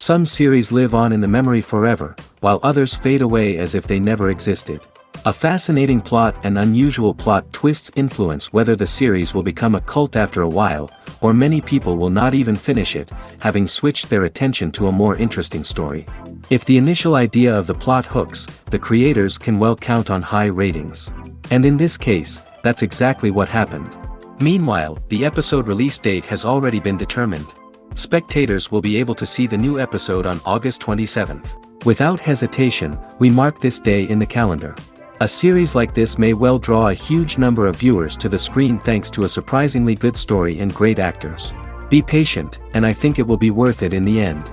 Some series live on in the memory forever, while others fade away as if they never existed. A fascinating plot and unusual plot twists influence whether the series will become a cult after a while, or many people will not even finish it, having switched their attention to a more interesting story. If the initial idea of the plot hooks, the creators can well count on high ratings. And in this case, that's exactly what happened. Meanwhile, the episode release date has already been determined. Spectators will be able to see the new episode on August 27th. Without hesitation, we mark this day in the calendar. A series like this may well draw a huge number of viewers to the screen thanks to a surprisingly good story and great actors. Be patient, and I think it will be worth it in the end.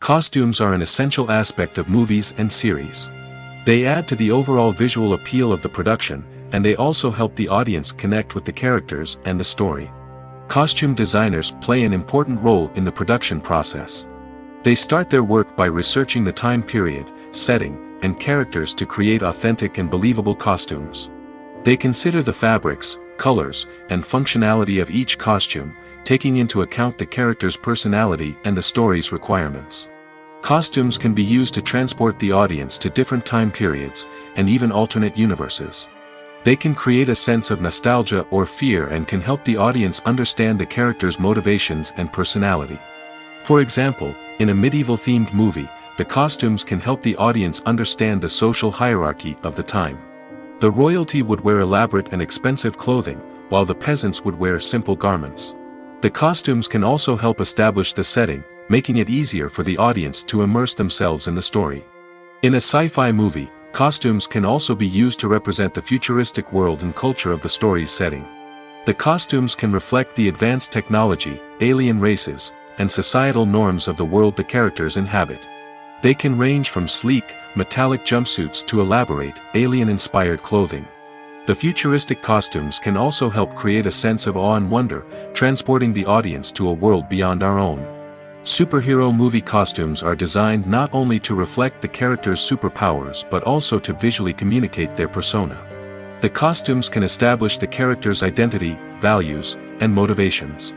Costumes are an essential aspect of movies and series. They add to the overall visual appeal of the production, and they also help the audience connect with the characters and the story. Costume designers play an important role in the production process. They start their work by researching the time period, setting, and characters to create authentic and believable costumes. They consider the fabrics, colors, and functionality of each costume, taking into account the character's personality and the story's requirements. Costumes can be used to transport the audience to different time periods, and even alternate universes. They can create a sense of nostalgia or fear and can help the audience understand the character's motivations and personality. For example, in a medieval-themed movie, the costumes can help the audience understand the social hierarchy of the time. The royalty would wear elaborate and expensive clothing, while the peasants would wear simple garments. The costumes can also help establish the setting, making it easier for the audience to immerse themselves in the story. In a sci-fi movie, costumes can also be used to represent the futuristic world and culture of the story's setting. The costumes can reflect the advanced technology, alien races, and societal norms of the world the characters inhabit. They can range from sleek, metallic jumpsuits to elaborate, alien-inspired clothing. The futuristic costumes can also help create a sense of awe and wonder, transporting the audience to a world beyond our own. Superhero movie costumes are designed not only to reflect the character's superpowers but also to visually communicate their persona. The costumes can establish the character's identity, values, and motivations.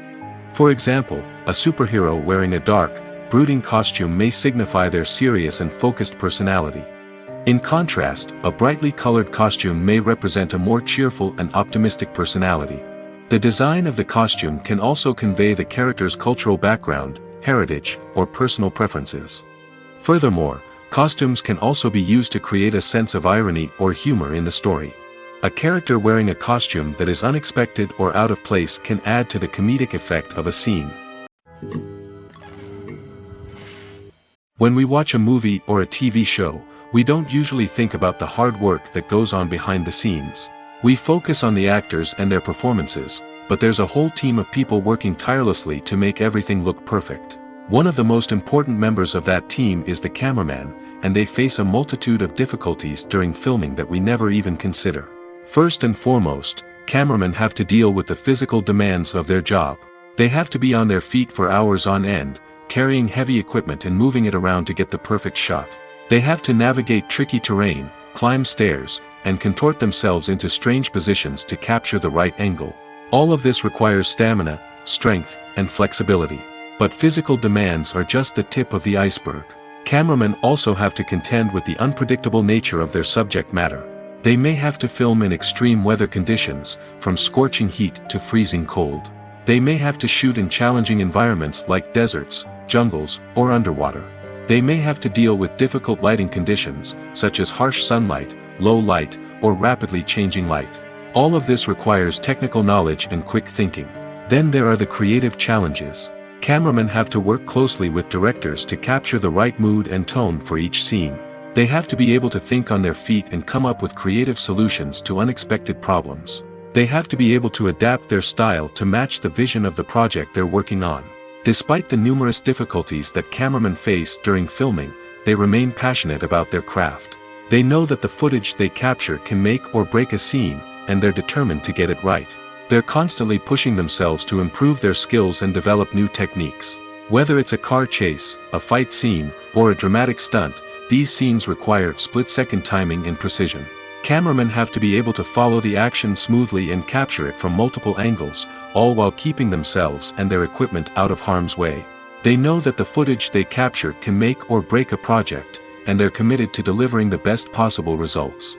For example, a superhero wearing a dark, brooding costume may signify their serious and focused personality. In contrast, a brightly colored costume may represent a more cheerful and optimistic personality. The design of the costume can also convey the character's cultural background, heritage, or personal preferences. Furthermore, costumes can also be used to create a sense of irony or humor in the story. A character wearing a costume that is unexpected or out of place can add to the comedic effect of a scene. When we watch a movie or a TV show, we don't usually think about the hard work that goes on behind the scenes. We focus on the actors and their performances, but there's a whole team of people working tirelessly to make everything look perfect. One of the most important members of that team is the cameraman, and they face a multitude of difficulties during filming that we never even consider. First and foremost, cameramen have to deal with the physical demands of their job. They have to be on their feet for hours on end, carrying heavy equipment and moving it around to get the perfect shot. They have to navigate tricky terrain, climb stairs, and contort themselves into strange positions to capture the right angle. All of this requires stamina, strength, and flexibility. But physical demands are just the tip of the iceberg. Cameramen also have to contend with the unpredictable nature of their subject matter. They may have to film in extreme weather conditions, from scorching heat to freezing cold. They may have to shoot in challenging environments like deserts, jungles, or underwater. They may have to deal with difficult lighting conditions, such as harsh sunlight, low light, or rapidly changing light. All of this requires technical knowledge and quick thinking. Then there are the creative challenges. Cameramen have to work closely with directors to capture the right mood and tone for each scene. They have to be able to think on their feet and come up with creative solutions to unexpected problems. They have to be able to adapt their style to match the vision of the project they're working on. Despite the numerous difficulties that cameramen face during filming, they remain passionate about their craft. They know that the footage they capture can make or break a scene, and they're determined to get it right. They're constantly pushing themselves to improve their skills and develop new techniques. Whether it's a car chase, a fight scene, or a dramatic stunt, these scenes require split-second timing and precision. Cameramen have to be able to follow the action smoothly and capture it from multiple angles, all while keeping themselves and their equipment out of harm's way. They know that the footage they capture can make or break a project, and they're committed to delivering the best possible results.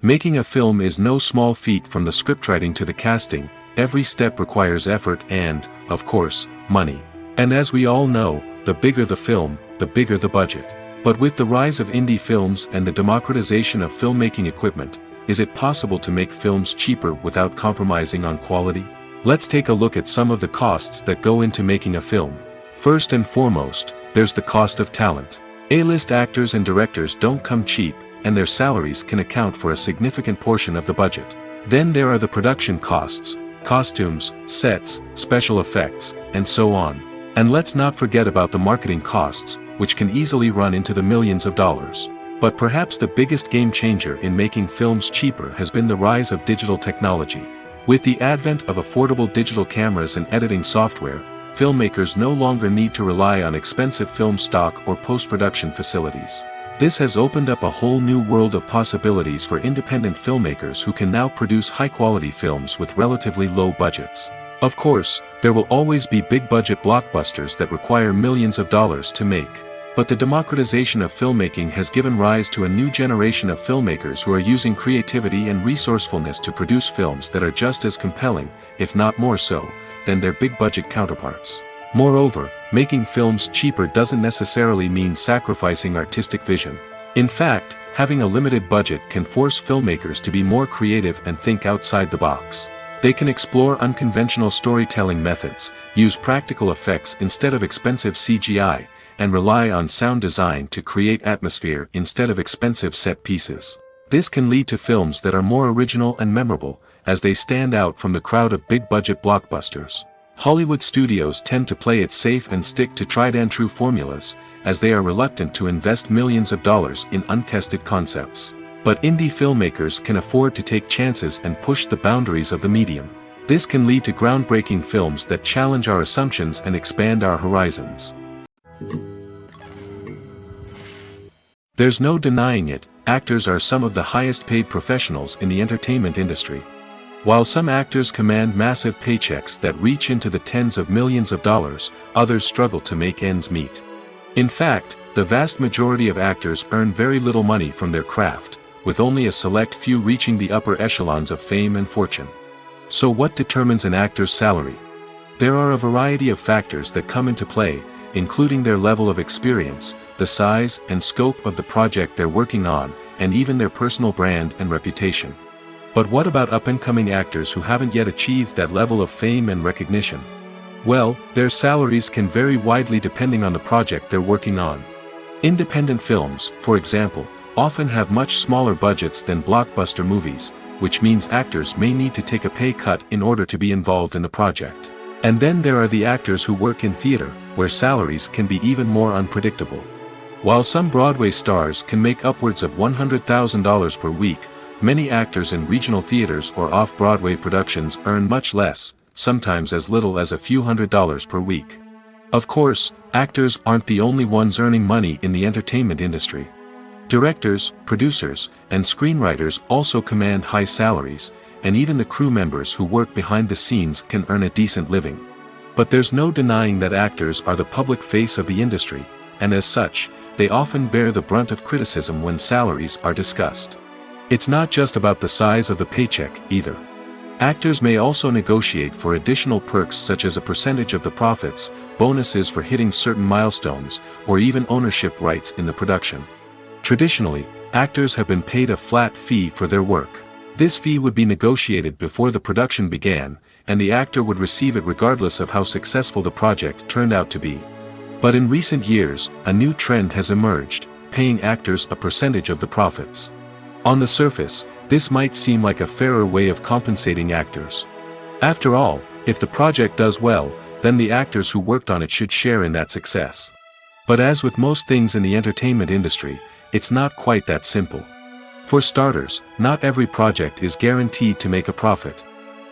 Making a film is no small feat. From the scriptwriting to the casting, every step requires effort and, of course, money. And as we all know, the bigger the film, the bigger the budget. But with the rise of indie films and the democratization of filmmaking equipment, is it possible to make films cheaper without compromising on quality? Let's take a look at some of the costs that go into making a film. First and foremost, there's the cost of talent. A-list actors and directors don't come cheap, and their salaries can account for a significant portion of the budget. Then there are the production costs, costumes, sets, special effects, and so on. And let's not forget about the marketing costs, which can easily run into the millions of dollars. But perhaps the biggest game changer in making films cheaper has been the rise of digital technology. With the advent of affordable digital cameras and editing software, filmmakers no longer need to rely on expensive film stock or post-production facilities. This has opened up a whole new world of possibilities for independent filmmakers who can now produce high-quality films with relatively low budgets. Of course, there will always be big-budget blockbusters that require millions of dollars to make. But the democratization of filmmaking has given rise to a new generation of filmmakers who are using creativity and resourcefulness to produce films that are just as compelling, if not more so, than their big-budget counterparts. Moreover, making films cheaper doesn't necessarily mean sacrificing artistic vision. In fact, having a limited budget can force filmmakers to be more creative and think outside the box. They can explore unconventional storytelling methods, use practical effects instead of expensive CGI, and rely on sound design to create atmosphere instead of expensive set pieces. This can lead to films that are more original and memorable, as they stand out from the crowd of big-budget blockbusters. Hollywood studios tend to play it safe and stick to tried-and-true formulas, as they are reluctant to invest millions of dollars in untested concepts. But indie filmmakers can afford to take chances and push the boundaries of the medium. This can lead to groundbreaking films that challenge our assumptions and expand our horizons. There's no denying it, actors are some of the highest-paid professionals in the entertainment industry. While some actors command massive paychecks that reach into the tens of millions of dollars, others struggle to make ends meet. In fact, the vast majority of actors earn very little money from their craft, with only a select few reaching the upper echelons of fame and fortune. So what determines an actor's salary? There are a variety of factors that come into play, including their level of experience, the size and scope of the project they're working on, and even their personal brand and reputation. But what about up-and-coming actors who haven't yet achieved that level of fame and recognition? Well, their salaries can vary widely depending on the project they're working on. Independent films, for example, often have much smaller budgets than blockbuster movies, which means actors may need to take a pay cut in order to be involved in the project. And then there are the actors who work in theater, where salaries can be even more unpredictable. While some Broadway stars can make upwards of $100,000 per week, many actors in regional theaters or off-Broadway productions earn much less, sometimes as little as a few $100s per week. Of course, actors aren't the only ones earning money in the entertainment industry. Directors, producers, and screenwriters also command high salaries, and even the crew members who work behind the scenes can earn a decent living. But there's no denying that actors are the public face of the industry, and as such, they often bear the brunt of criticism when salaries are discussed. It's not just about the size of the paycheck, either. Actors may also negotiate for additional perks such as a percentage of the profits, bonuses for hitting certain milestones, or even ownership rights in the production. Traditionally, actors have been paid a flat fee for their work. This fee would be negotiated before the production began, and the actor would receive it regardless of how successful the project turned out to be. But in recent years, a new trend has emerged, paying actors a percentage of the profits. On the surface, this might seem like a fairer way of compensating actors. After all, if the project does well, then the actors who worked on it should share in that success. But as with most things in the entertainment industry, it's not quite that simple. For starters, not every project is guaranteed to make a profit.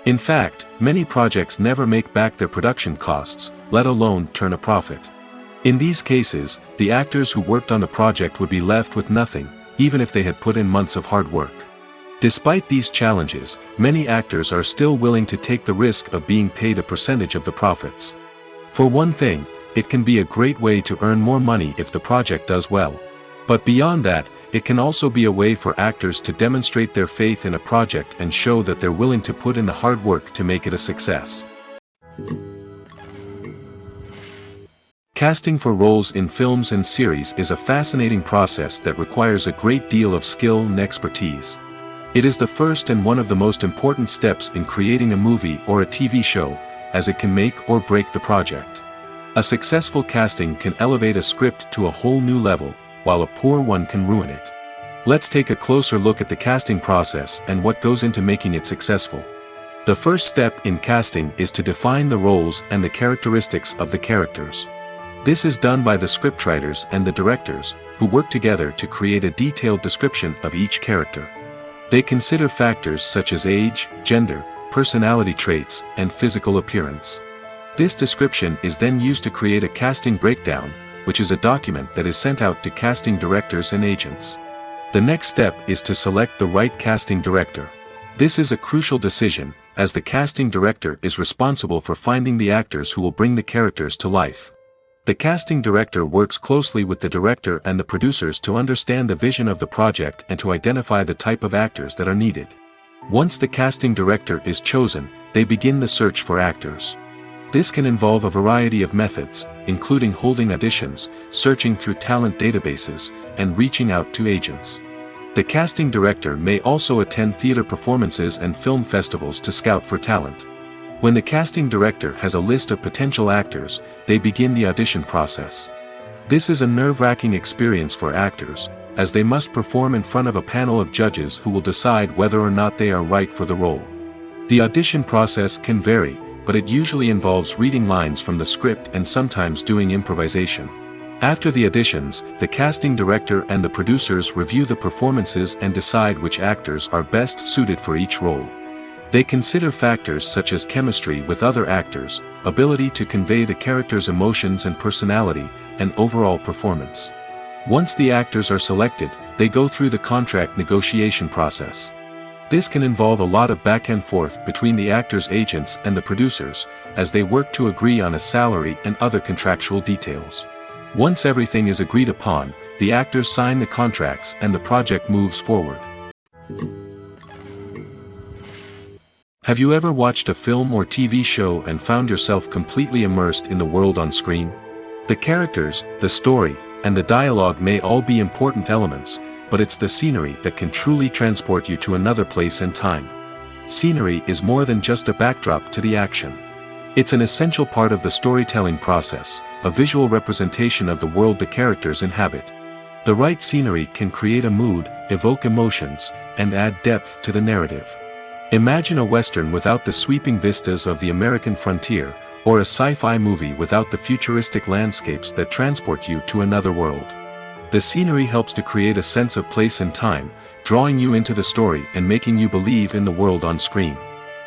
In fact, many projects never make back their production costs, let alone turn a profit. In these cases, the actors who worked on the project would be left with nothing, even if they had put in months of hard work. Despite these challenges, many actors are still willing to take the risk of being paid a percentage of the profits. For one thing, it can be a great way to earn more money if the project does well. But beyond that, it can also be a way for actors to demonstrate their faith in a project and show that they're willing to put in the hard work to make it a success. Casting for roles in films and series is a fascinating process that requires a great deal of skill and expertise. It is the first and one of the most important steps in creating a movie or a TV show, as it can make or break the project. A successful casting can elevate a script to a whole new level, while a poor one can ruin it. Let's take a closer look at the casting process and what goes into making it successful. The first step in casting is to define the roles and the characteristics of the characters. This is done by the scriptwriters and the directors, who work together to create a detailed description of each character. They consider factors such as age, gender, personality traits, and physical appearance. This description is then used to create a casting breakdown, which is a document that is sent out to casting directors and agents. The next step is to select the right casting director. This is a crucial decision, as the casting director is responsible for finding the actors who will bring the characters to life. The casting director works closely with the director and the producers to understand the vision of the project and to identify the type of actors that are needed. Once the casting director is chosen, they begin the search for actors. This can involve a variety of methods, including holding auditions, searching through talent databases, and reaching out to agents. The casting director may also attend theater performances and film festivals to scout for talent. When the casting director has a list of potential actors, they begin the audition process. This is a nerve-wracking experience for actors, as they must perform in front of a panel of judges who will decide whether or not they are right for the role. The audition process can vary, but it usually involves reading lines from the script and sometimes doing improvisation. After the auditions, the casting director and the producers review the performances and decide which actors are best suited for each role. They consider factors such as chemistry with other actors, ability to convey the character's emotions and personality, and overall performance. Once the actors are selected, they go through the contract negotiation process. This can involve a lot of back and forth between the actors' agents and the producers, as they work to agree on a salary and other contractual details. Once everything is agreed upon, the actors sign the contracts and the project moves forward. Have you ever watched a film or TV show and found yourself completely immersed in the world on screen? The characters, the story, and the dialogue may all be important elements, but it's the scenery that can truly transport you to another place and time. Scenery is more than just a backdrop to the action. It's an essential part of the storytelling process, a visual representation of the world the characters inhabit. The right scenery can create a mood, evoke emotions, and add depth to the narrative. Imagine a Western without the sweeping vistas of the American frontier, or a sci-fi movie without the futuristic landscapes that transport you to another world. The scenery helps to create a sense of place and time, drawing you into the story and making you believe in the world on screen.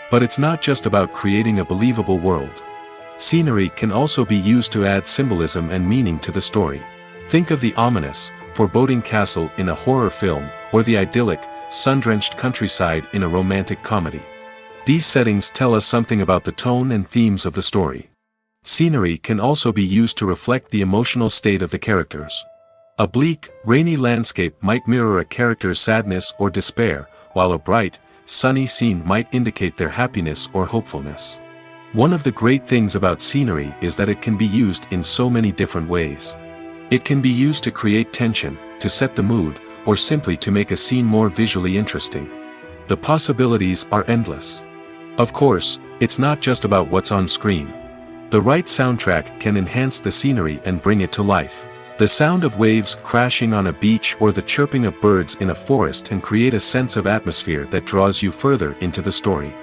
But it's not just about creating a believable world. Scenery can also be used to add symbolism and meaning to the story. Think of the ominous, foreboding castle in a horror film, or the idyllic, sun-drenched countryside in a romantic comedy. These settings tell us something about the tone and themes of the story. Scenery can also be used to reflect the emotional state of the characters. A bleak, rainy landscape might mirror a character's sadness or despair, while a bright, sunny scene might indicate their happiness or hopefulness. One of the great things about scenery is that it can be used in so many different ways. It can be used to create tension, to set the mood, or simply to make a scene more visually interesting. The possibilities are endless. Of course, it's not just about what's on screen. The right soundtrack can enhance the scenery and bring it to life. The sound of waves crashing on a beach or the chirping of birds in a forest can create a sense of atmosphere that draws you further into the story.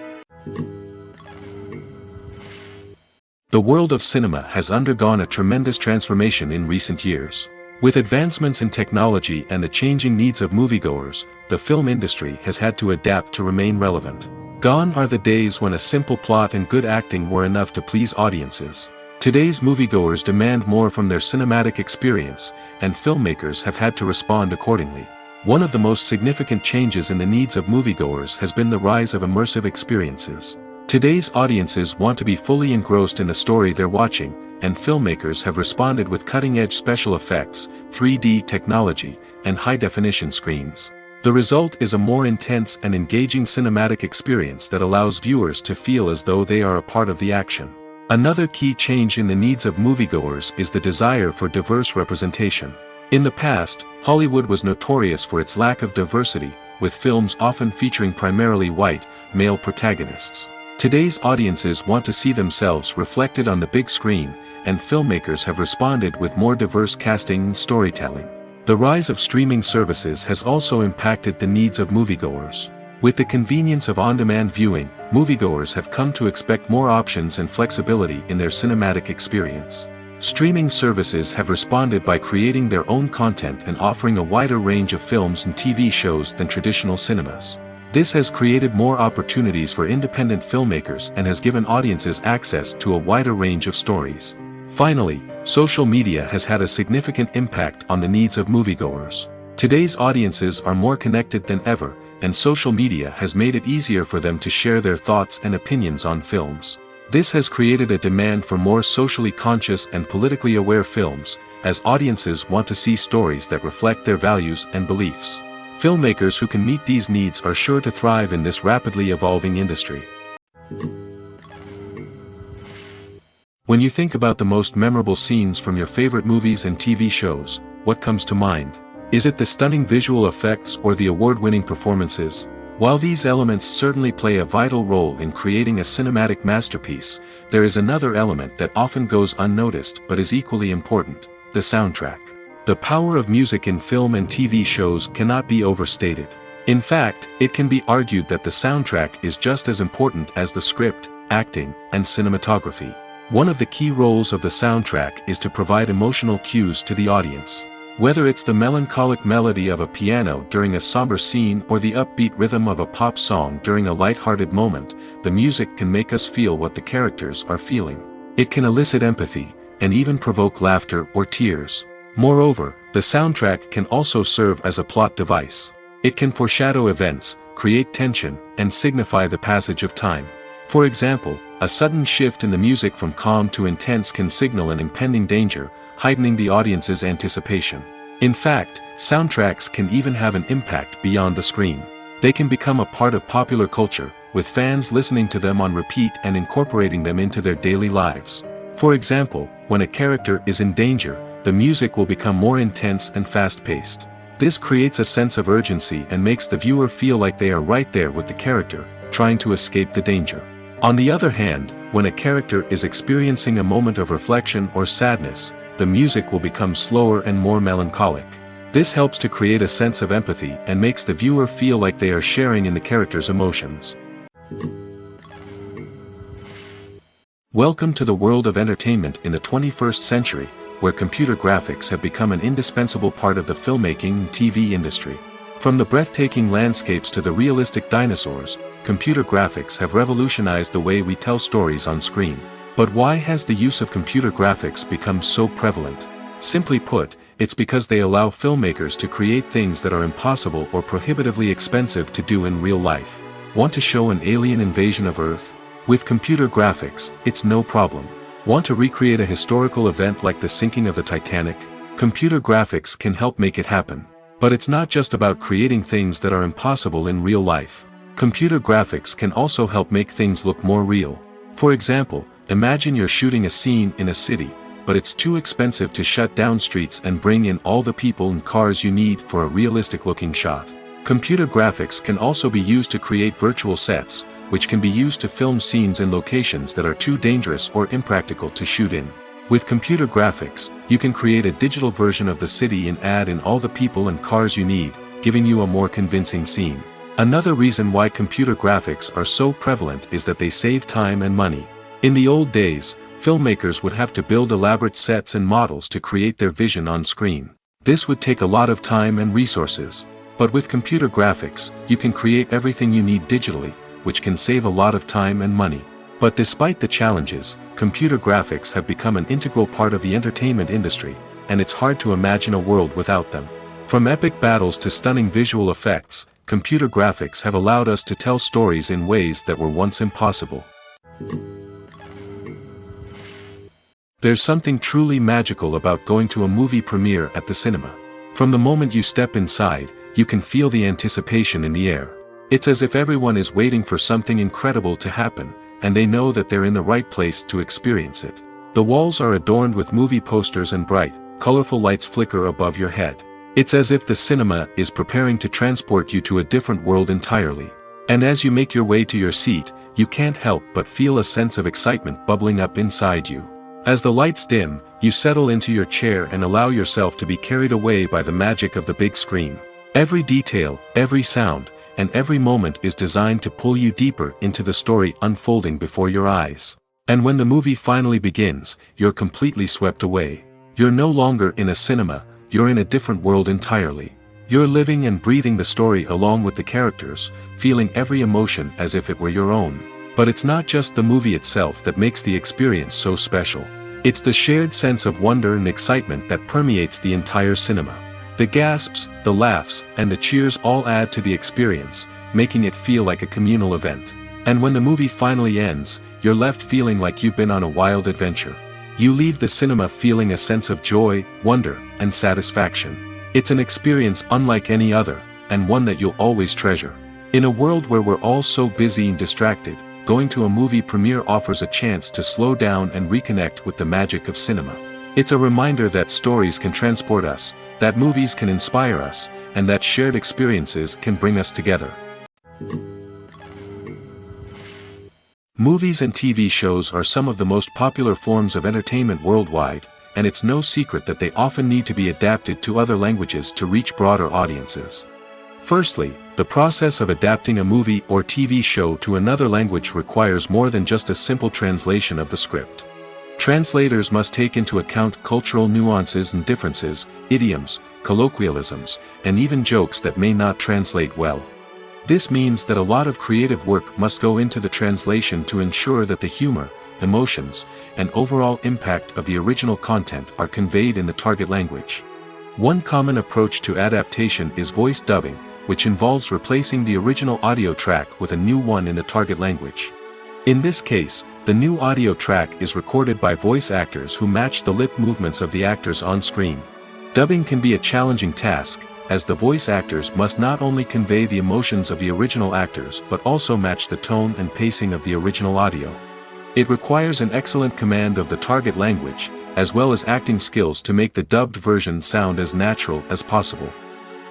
The world of cinema has undergone a tremendous transformation in recent years. With advancements in technology and the changing needs of moviegoers, the film industry has had to adapt to remain relevant. Gone are the days when a simple plot and good acting were enough to please audiences. Today's moviegoers demand more from their cinematic experience, and filmmakers have had to respond accordingly. One of the most significant changes in the needs of moviegoers has been the rise of immersive experiences. Today's audiences want to be fully engrossed in the story they're watching, and filmmakers have responded with cutting-edge special effects, 3D technology, and high-definition screens. The result is a more intense and engaging cinematic experience that allows viewers to feel as though they are a part of the action. Another key change in the needs of moviegoers is the desire for diverse representation. In the past, Hollywood was notorious for its lack of diversity, with films often featuring primarily white, male protagonists. Today's audiences want to see themselves reflected on the big screen, and filmmakers have responded with more diverse casting and storytelling. The rise of streaming services has also impacted the needs of moviegoers. With the convenience of on-demand viewing, moviegoers have come to expect more options and flexibility in their cinematic experience. Streaming services have responded by creating their own content and offering a wider range of films and TV shows than traditional cinemas. This has created more opportunities for independent filmmakers and has given audiences access to a wider range of stories. Finally, social media has had a significant impact on the needs of moviegoers. Today's audiences are more connected than ever, and social media has made it easier for them to share their thoughts and opinions on films. This has created a demand for more socially conscious and politically aware films, as audiences want to see stories that reflect their values and beliefs. Filmmakers who can meet these needs are sure to thrive in this rapidly evolving industry. When you think about the most memorable scenes from your favorite movies and TV shows, what comes to mind? Is it the stunning visual effects or the award-winning performances? While these elements certainly play a vital role in creating a cinematic masterpiece, there is another element that often goes unnoticed but is equally important: the soundtrack. The power of music in film and TV shows cannot be overstated. In fact, it can be argued that the soundtrack is just as important as the script, acting, and cinematography. One of the key roles of the soundtrack is to provide emotional cues to the audience. Whether it's the melancholic melody of a piano during a somber scene or the upbeat rhythm of a pop song during a light-hearted moment, the music can make us feel what the characters are feeling. It can elicit empathy, and even provoke laughter or tears. Moreover, the soundtrack can also serve as a plot device. It can foreshadow events, create tension, and signify the passage of time. For example, a sudden shift in the music from calm to intense can signal an impending danger, heightening the audience's anticipation. In fact, soundtracks can even have an impact beyond the screen. They can become a part of popular culture, with fans listening to them on repeat and incorporating them into their daily lives. For example, when a character is in danger, the music will become more intense and fast-paced. This creates a sense of urgency and makes the viewer feel like they are right there with the character, trying to escape the danger. On the other hand, when a character is experiencing a moment of reflection or sadness, the music will become slower and more melancholic. This helps to create a sense of empathy and makes the viewer feel like they are sharing in the character's emotions. Welcome to the world of entertainment in the 21st century, where computer graphics have become an indispensable part of the filmmaking and TV industry. From the breathtaking landscapes to the realistic dinosaurs, computer graphics have revolutionized the way we tell stories on screen. But why has the use of computer graphics become so prevalent? Simply put, it's because they allow filmmakers to create things that are impossible or prohibitively expensive to do in real life. Want to show an alien invasion of Earth? With computer graphics, it's no problem. Want to recreate a historical event like the sinking of the Titanic? Computer graphics can help make it happen. But it's not just about creating things that are impossible in real life. Computer graphics can also help make things look more real. For example, imagine you're shooting a scene in a city, but it's too expensive to shut down streets and bring in all the people and cars you need for a realistic-looking shot. Computer graphics can also be used to create virtual sets, which can be used to film scenes in locations that are too dangerous or impractical to shoot in. With computer graphics, you can create a digital version of the city and add in all the people and cars you need, giving you a more convincing scene. Another reason why computer graphics are so prevalent is that they save time and money. In the old days, filmmakers would have to build elaborate sets and models to create their vision on screen. This would take a lot of time and resources. But with computer graphics, you can create everything you need digitally, which can save a lot of time and money. But despite the challenges, computer graphics have become an integral part of the entertainment industry, and it's hard to imagine a world without them. From epic battles to stunning visual effects, computer graphics have allowed us to tell stories in ways that were once impossible. There's something truly magical about going to a movie premiere at the cinema. From the moment you step inside, you can feel the anticipation in the air. It's as if everyone is waiting for something incredible to happen, and they know that they're in the right place to experience it. The walls are adorned with movie posters and bright, colorful lights flicker above your head. It's as if the cinema is preparing to transport you to a different world entirely. And as you make your way to your seat, you can't help but feel a sense of excitement bubbling up inside you. As the lights dim, you settle into your chair and allow yourself to be carried away by the magic of the big screen. Every detail, every sound, and every moment is designed to pull you deeper into the story unfolding before your eyes. And when the movie finally begins, you're completely swept away. You're no longer in a cinema, you're in a different world entirely. You're living and breathing the story along with the characters, feeling every emotion as if it were your own. But it's not just the movie itself that makes the experience so special. It's the shared sense of wonder and excitement that permeates the entire cinema. The gasps, the laughs, and the cheers all add to the experience, making it feel like a communal event. And when the movie finally ends, you're left feeling like you've been on a wild adventure. You leave the cinema feeling a sense of joy, wonder, and satisfaction. It's an experience unlike any other, and one that you'll always treasure. In a world where we're all so busy and distracted, going to a movie premiere offers a chance to slow down and reconnect with the magic of cinema. It's a reminder that stories can transport us, that movies can inspire us, and that shared experiences can bring us together. Movies and TV shows are some of the most popular forms of entertainment worldwide, and it's no secret that they often need to be adapted to other languages to reach broader audiences. Firstly, the process of adapting a movie or TV show to another language requires more than just a simple translation of the script. Translators must take into account cultural nuances and differences, idioms, colloquialisms, and even jokes that may not translate well. This means that a lot of creative work must go into the translation to ensure that the humor, emotions, and overall impact of the original content are conveyed in the target language. One common approach to adaptation is voice dubbing, which involves replacing the original audio track with a new one in the target language. In this case, the new audio track is recorded by voice actors who match the lip movements of the actors on screen. Dubbing can be a challenging task, as the voice actors must not only convey the emotions of the original actors but also match the tone and pacing of the original audio. It requires an excellent command of the target language, as well as acting skills to make the dubbed version sound as natural as possible.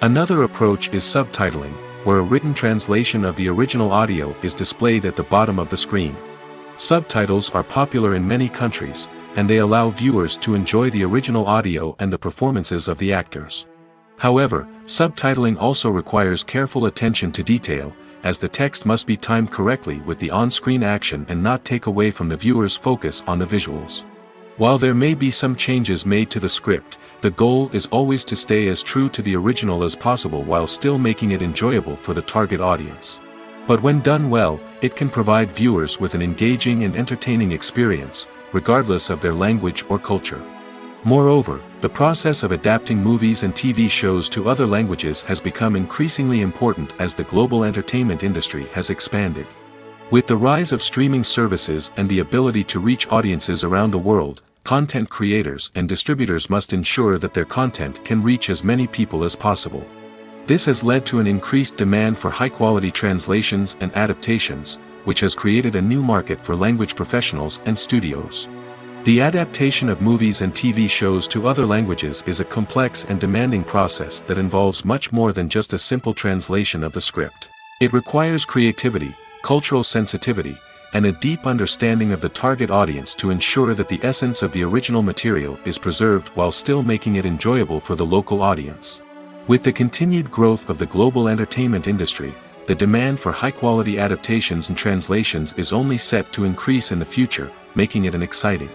Another approach is subtitling, where a written translation of the original audio is displayed at the bottom of the screen. Subtitles are popular in many countries, and they allow viewers to enjoy the original audio and the performances of the actors. However, subtitling also requires careful attention to detail, as the text must be timed correctly with the on-screen action and not take away from the viewer's focus on the visuals. While there may be some changes made to the script, the goal is always to stay as true to the original as possible while still making it enjoyable for the target audience. But when done well, it can provide viewers with an engaging and entertaining experience, regardless of their language or culture. Moreover, the process of adapting movies and TV shows to other languages has become increasingly important as the global entertainment industry has expanded. With the rise of streaming services and the ability to reach audiences around the world, content creators and distributors must ensure that their content can reach as many people as possible. This has led to an increased demand for high-quality translations and adaptations, which has created a new market for language professionals and studios. The adaptation of movies and TV shows to other languages is a complex and demanding process that involves much more than just a simple translation of the script. It requires creativity, cultural sensitivity, and a deep understanding of the target audience to ensure that the essence of the original material is preserved while still making it enjoyable for the local audience. With the continued growth of the global entertainment industry, the demand for high-quality adaptations and translations is only set to increase in the future, making it an exciting.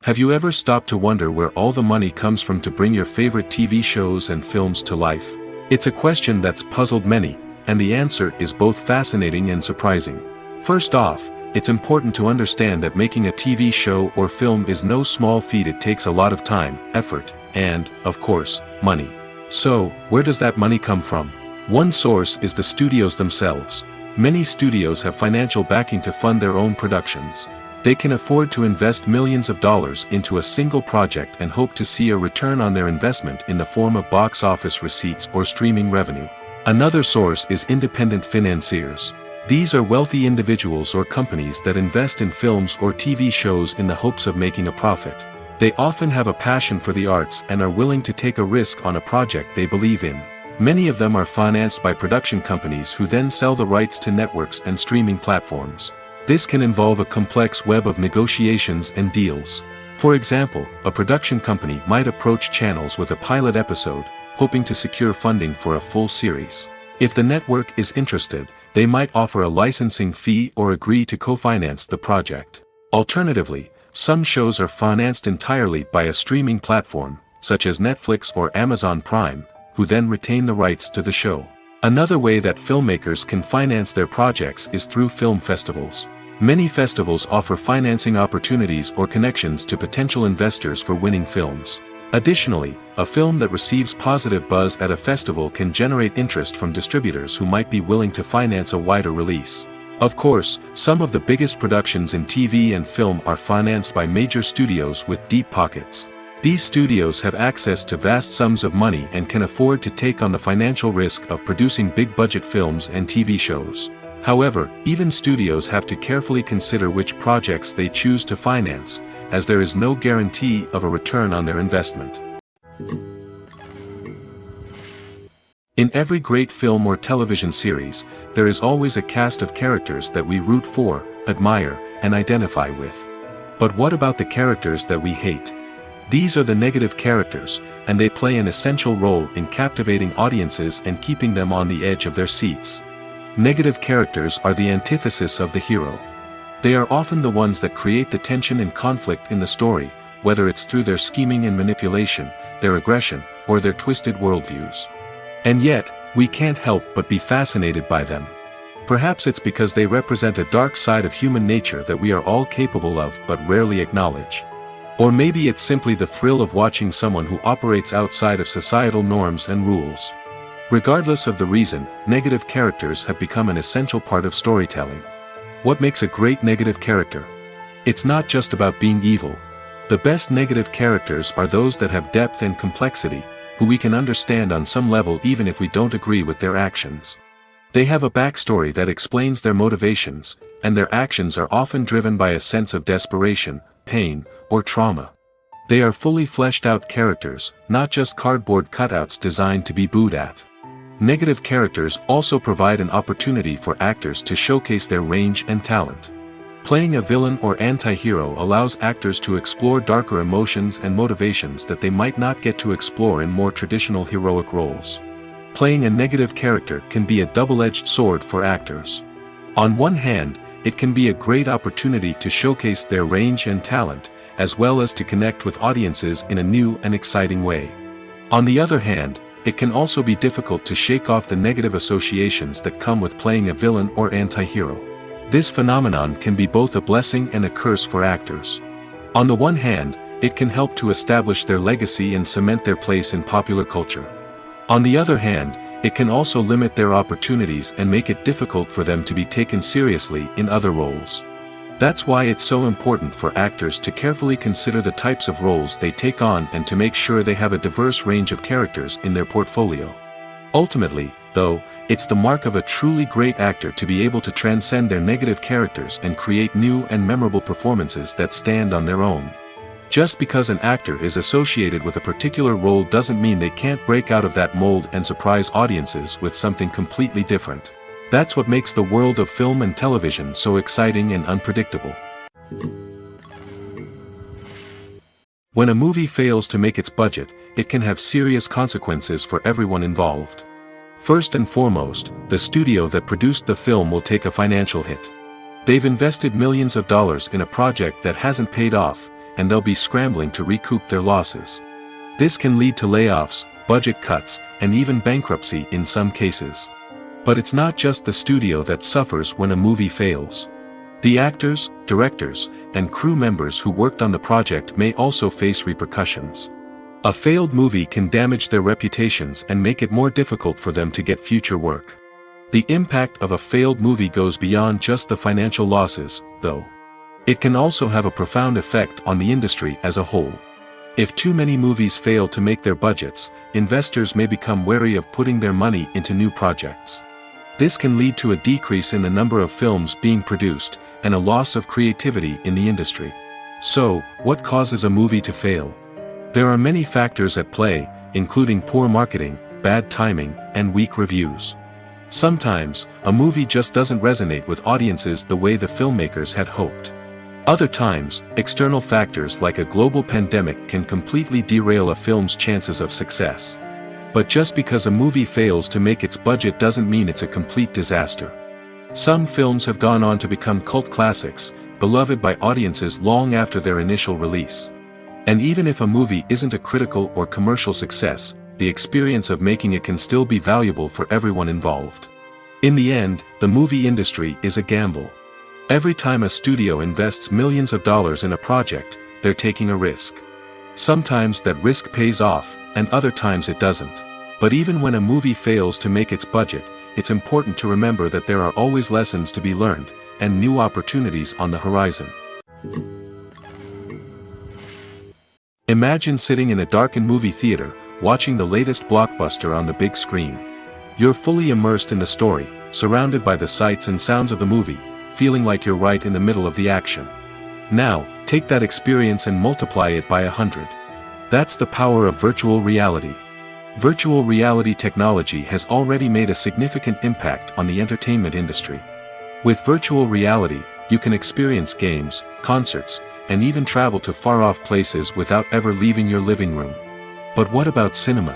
Have you ever stopped to wonder where all the money comes from to bring your favorite TV shows and films to life? It's a question that's puzzled many, and the answer is both fascinating and surprising. First off, it's important to understand that making a TV show or film is no small feat. It takes a lot of time, effort, and, of course, money. So, where does that money come from? One source is the studios themselves. Many studios have financial backing to fund their own productions. They can afford to invest millions of dollars into a single project and hope to see a return on their investment in the form of box office receipts or streaming revenue. Another source is independent financiers. These are wealthy individuals or companies that invest in films or TV shows in the hopes of making a profit. They often have a passion for the arts and are willing to take a risk on a project they believe in. Many of them are financed by production companies who then sell the rights to networks and streaming platforms. This can involve a complex web of negotiations and deals. For example, a production company might approach channels with a pilot episode, hoping to secure funding for a full series. If the network is interested, they might offer a licensing fee or agree to co-finance the project. Alternatively, some shows are financed entirely by a streaming platform, such as Netflix or Amazon Prime, who then retain the rights to the show. Another way that filmmakers can finance their projects is through film festivals. Many festivals offer financing opportunities or connections to potential investors for winning films. Additionally, a film that receives positive buzz at a festival can generate interest from distributors who might be willing to finance a wider release. Of course, some of the biggest productions in TV and film are financed by major studios with deep pockets. These studios have access to vast sums of money and can afford to take on the financial risk of producing big-budget films and TV shows. However, even studios have to carefully consider which projects they choose to finance, as there is no guarantee of a return on their investment. In every great film or television series, there is always a cast of characters that we root for, admire, and identify with. But what about the characters that we hate? These are the negative characters, and they play an essential role in captivating audiences and keeping them on the edge of their seats. Negative characters are the antithesis of the hero. They are often the ones that create the tension and conflict in the story, whether it's through their scheming and manipulation, their aggression, or their twisted worldviews. And yet, we can't help but be fascinated by them. Perhaps it's because they represent a dark side of human nature that we are all capable of but rarely acknowledge. Or maybe it's simply the thrill of watching someone who operates outside of societal norms and rules. Regardless of the reason, negative characters have become an essential part of storytelling. What makes a great negative character? It's not just about being evil. The best negative characters are those that have depth and complexity, who we can understand on some level even if we don't agree with their actions. They have a backstory that explains their motivations, and their actions are often driven by a sense of desperation, pain, or trauma. They are fully fleshed out characters, not just cardboard cutouts designed to be booed at. Negative characters also provide an opportunity for actors to showcase their range and talent. Playing a villain or anti-hero allows actors to explore darker emotions and motivations that they might not get to explore in more traditional heroic roles. Playing a negative character can be a double-edged sword for actors. On one hand, it can be a great opportunity to showcase their range and talent, as well as to connect with audiences in a new and exciting way. On the other hand, it can also be difficult to shake off the negative associations that come with playing a villain or anti-hero. This phenomenon can be both a blessing and a curse for actors. On the one hand, it can help to establish their legacy and cement their place in popular culture. On the other hand, it can also limit their opportunities and make it difficult for them to be taken seriously in other roles. That's why it's so important for actors to carefully consider the types of roles they take on and to make sure they have a diverse range of characters in their portfolio. Ultimately, though, it's the mark of a truly great actor to be able to transcend their negative characters and create new and memorable performances that stand on their own. Just because an actor is associated with a particular role doesn't mean they can't break out of that mold and surprise audiences with something completely different. That's what makes the world of film and television so exciting and unpredictable. When a movie fails to make its budget, it can have serious consequences for everyone involved. First and foremost, the studio that produced the film will take a financial hit. They've invested millions of dollars in a project that hasn't paid off, and they'll be scrambling to recoup their losses. This can lead to layoffs, budget cuts, and even bankruptcy in some cases. But it's not just the studio that suffers when a movie fails. The actors, directors, and crew members who worked on the project may also face repercussions. A failed movie can damage their reputations and make it more difficult for them to get future work. The impact of a failed movie goes beyond just the financial losses, though. It can also have a profound effect on the industry as a whole. If too many movies fail to make their budgets, investors may become wary of putting their money into new projects. This can lead to a decrease in the number of films being produced, and a loss of creativity in the industry. So, what causes a movie to fail? There are many factors at play, including poor marketing, bad timing, and weak reviews. Sometimes, a movie just doesn't resonate with audiences the way the filmmakers had hoped. Other times, external factors like a global pandemic can completely derail a film's chances of success. But just because a movie fails to make its budget doesn't mean it's a complete disaster. Some films have gone on to become cult classics, beloved by audiences long after their initial release. And even if a movie isn't a critical or commercial success, the experience of making it can still be valuable for everyone involved. In the end, the movie industry is a gamble. Every time a studio invests millions of dollars in a project, they're taking a risk. Sometimes that risk pays off, and other times it doesn't. But even when a movie fails to make its budget, it's important to remember that there are always lessons to be learned, and new opportunities on the horizon. Imagine sitting in a darkened movie theater, watching the latest blockbuster on the big screen. You're fully immersed in the story, surrounded by the sights and sounds of the movie, feeling like you're right in the middle of the action. Now, take that experience and multiply it by 100. That's the power of virtual reality. Virtual reality technology has already made a significant impact on the entertainment industry. With virtual reality, you can experience games, concerts, and even travel to far-off places without ever leaving your living room. But what about cinema?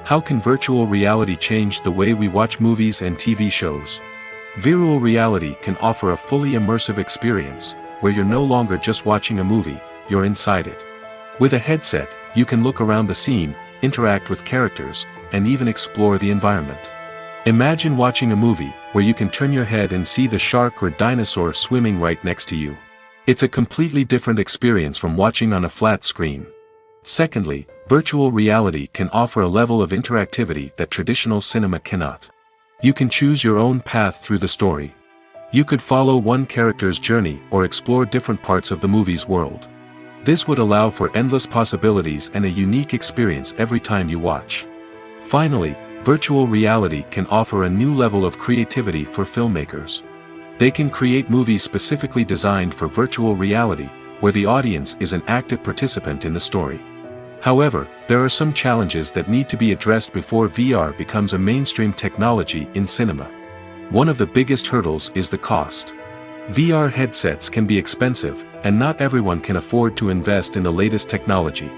How can virtual reality change the way we watch movies and TV shows? Virtual reality can offer a fully immersive experience, where you're no longer just watching a movie, you're inside it. With a headset, you can look around the scene, interact with characters, and even explore the environment. Imagine watching a movie, where you can turn your head and see the shark or dinosaur swimming right next to you. It's a completely different experience from watching on a flat screen. Secondly, virtual reality can offer a level of interactivity that traditional cinema cannot. You can choose your own path through the story. You could follow one character's journey or explore different parts of the movie's world. This would allow for endless possibilities and a unique experience every time you watch. Finally, virtual reality can offer a new level of creativity for filmmakers. They can create movies specifically designed for virtual reality, where the audience is an active participant in the story. However, there are some challenges that need to be addressed before VR becomes a mainstream technology in cinema. One of the biggest hurdles is the cost. VR headsets can be expensive, and not everyone can afford to invest in the latest technology.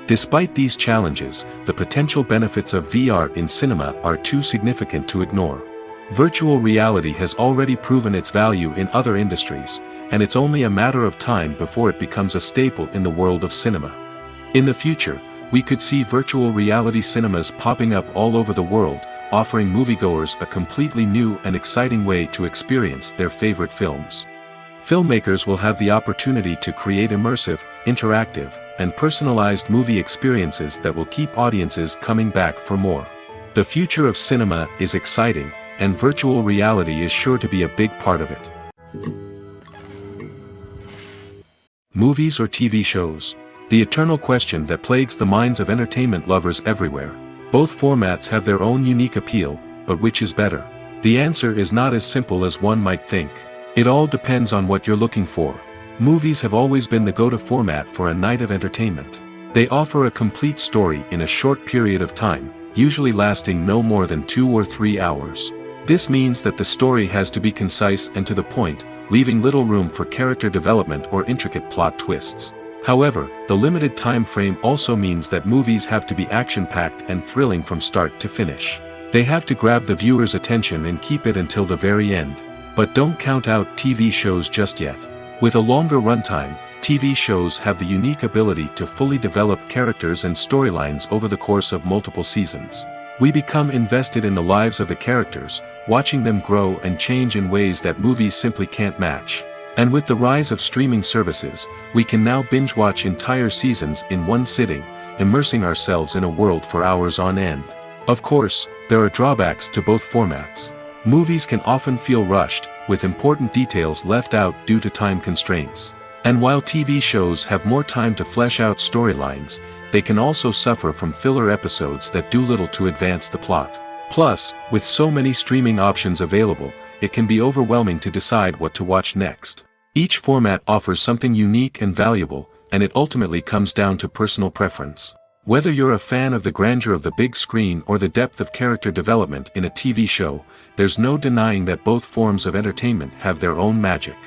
Despite these challenges, the potential benefits of VR in cinema are too significant to ignore. Virtual reality has already proven its value in other industries, and it's only a matter of time before it becomes a staple in the world of cinema. In the future, we could see virtual reality cinemas popping up all over the world, offering moviegoers a completely new and exciting way to experience their favorite films. Filmmakers will have the opportunity to create immersive, interactive, and personalized movie experiences that will keep audiences coming back for more. The future of cinema is exciting, and virtual reality is sure to be a big part of it. Movies or TV shows? The eternal question that plagues the minds of entertainment lovers everywhere. Both formats have their own unique appeal, but which is better? The answer is not as simple as one might think. It all depends on what you're looking for. Movies have always been the go-to format for a night of entertainment. They offer a complete story in a short period of time, usually lasting no more than 2 or 3 hours. This means that the story has to be concise and to the point, leaving little room for character development or intricate plot twists. However, the limited time frame also means that movies have to be action-packed and thrilling from start to finish. They have to grab the viewer's attention and keep it until the very end. But don't count out TV shows just yet. With a longer runtime, TV shows have the unique ability to fully develop characters and storylines over the course of multiple seasons. We become invested in the lives of the characters, watching them grow and change in ways that movies simply can't match. And with the rise of streaming services, we can now binge-watch entire seasons in one sitting, immersing ourselves in a world for hours on end. Of course, there are drawbacks to both formats. Movies can often feel rushed, with important details left out due to time constraints. And while TV shows have more time to flesh out storylines, they can also suffer from filler episodes that do little to advance the plot. Plus, with so many streaming options available, it can be overwhelming to decide what to watch next. Each format offers something unique and valuable, and it ultimately comes down to personal preference. Whether you're a fan of the grandeur of the big screen or the depth of character development in a TV show, there's no denying that both forms of entertainment have their own magic.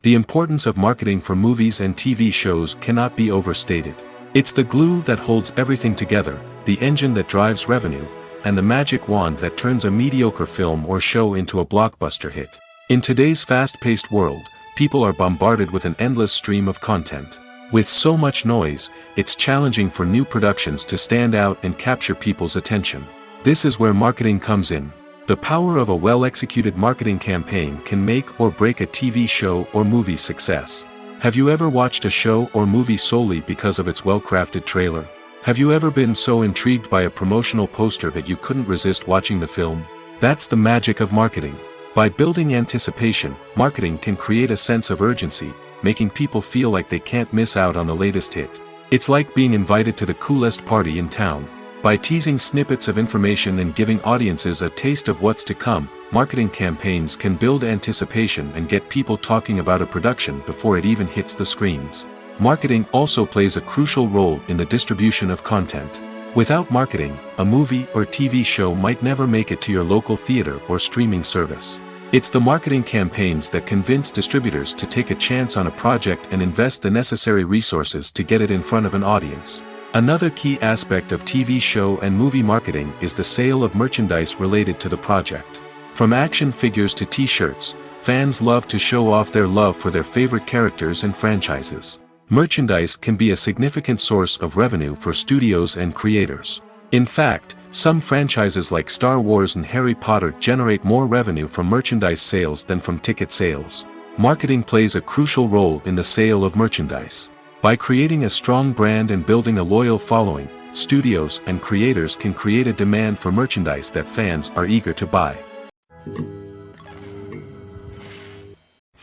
The importance of marketing for movies and TV shows cannot be overstated. It's the glue that holds everything together, the engine that drives revenue, and the magic wand that turns a mediocre film or show into a blockbuster hit. In today's fast-paced world, people are bombarded with an endless stream of content. With so much noise, it's challenging for new productions to stand out and capture people's attention. This is where marketing comes in. The power of a well-executed marketing campaign can make or break a TV show or movie's success. Have you ever watched a show or movie solely because of its well-crafted trailer? Have you ever been so intrigued by a promotional poster that you couldn't resist watching the film? That's the magic of marketing. By building anticipation, marketing can create a sense of urgency, making people feel like they can't miss out on the latest hit. It's like being invited to the coolest party in town. By teasing snippets of information and giving audiences a taste of what's to come, marketing campaigns can build anticipation and get people talking about a production before it even hits the screens. Marketing also plays a crucial role in the distribution of content. Without marketing, a movie or TV show might never make it to your local theater or streaming service. It's the marketing campaigns that convince distributors to take a chance on a project and invest the necessary resources to get it in front of an audience. Another key aspect of TV show and movie marketing is the sale of merchandise related to the project. From action figures to t-shirts, fans love to show off their love for their favorite characters and franchises. Merchandise can be a significant source of revenue for studios and creators. In fact, some franchises like Star Wars and Harry Potter generate more revenue from merchandise sales than from ticket sales. Marketing plays a crucial role in the sale of merchandise. By creating a strong brand and building a loyal following, studios and creators can create a demand for merchandise that fans are eager to buy.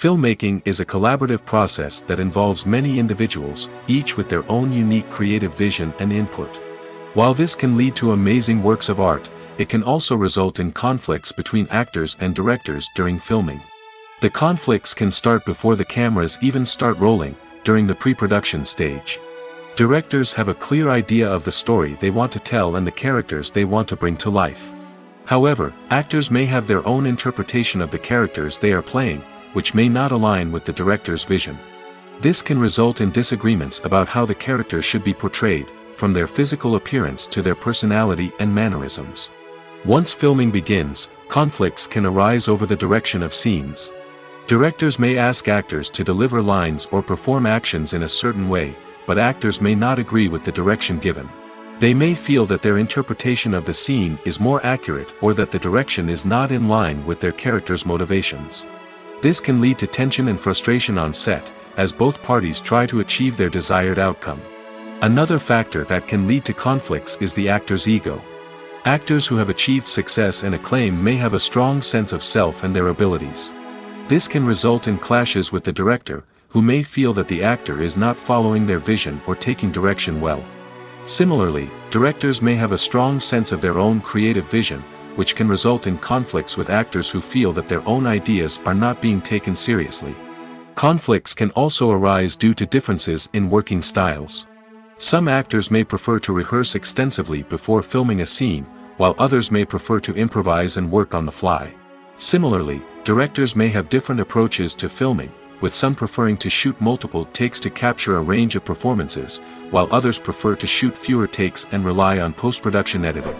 Filmmaking is a collaborative process that involves many individuals, each with their own unique creative vision and input. While this can lead to amazing works of art, it can also result in conflicts between actors and directors during filming. The conflicts can start before the cameras even start rolling, during the pre-production stage. Directors have a clear idea of the story they want to tell and the characters they want to bring to life. However, actors may have their own interpretation of the characters they are playing, which may not align with the director's vision. This can result in disagreements about how the characters should be portrayed, from their physical appearance to their personality and mannerisms. Once filming begins, conflicts can arise over the direction of scenes. Directors may ask actors to deliver lines or perform actions in a certain way, but actors may not agree with the direction given. They may feel that their interpretation of the scene is more accurate or that the direction is not in line with their character's motivations. This can lead to tension and frustration on set, as both parties try to achieve their desired outcome. Another factor that can lead to conflicts is the actor's ego. Actors who have achieved success and acclaim may have a strong sense of self and their abilities. This can result in clashes with the director, who may feel that the actor is not following their vision or taking direction well. Similarly, directors may have a strong sense of their own creative vision, which can result in conflicts with actors who feel that their own ideas are not being taken seriously. Conflicts can also arise due to differences in working styles. Some actors may prefer to rehearse extensively before filming a scene, while others may prefer to improvise and work on the fly. Similarly, directors may have different approaches to filming, with some preferring to shoot multiple takes to capture a range of performances, while others prefer to shoot fewer takes and rely on post-production editing.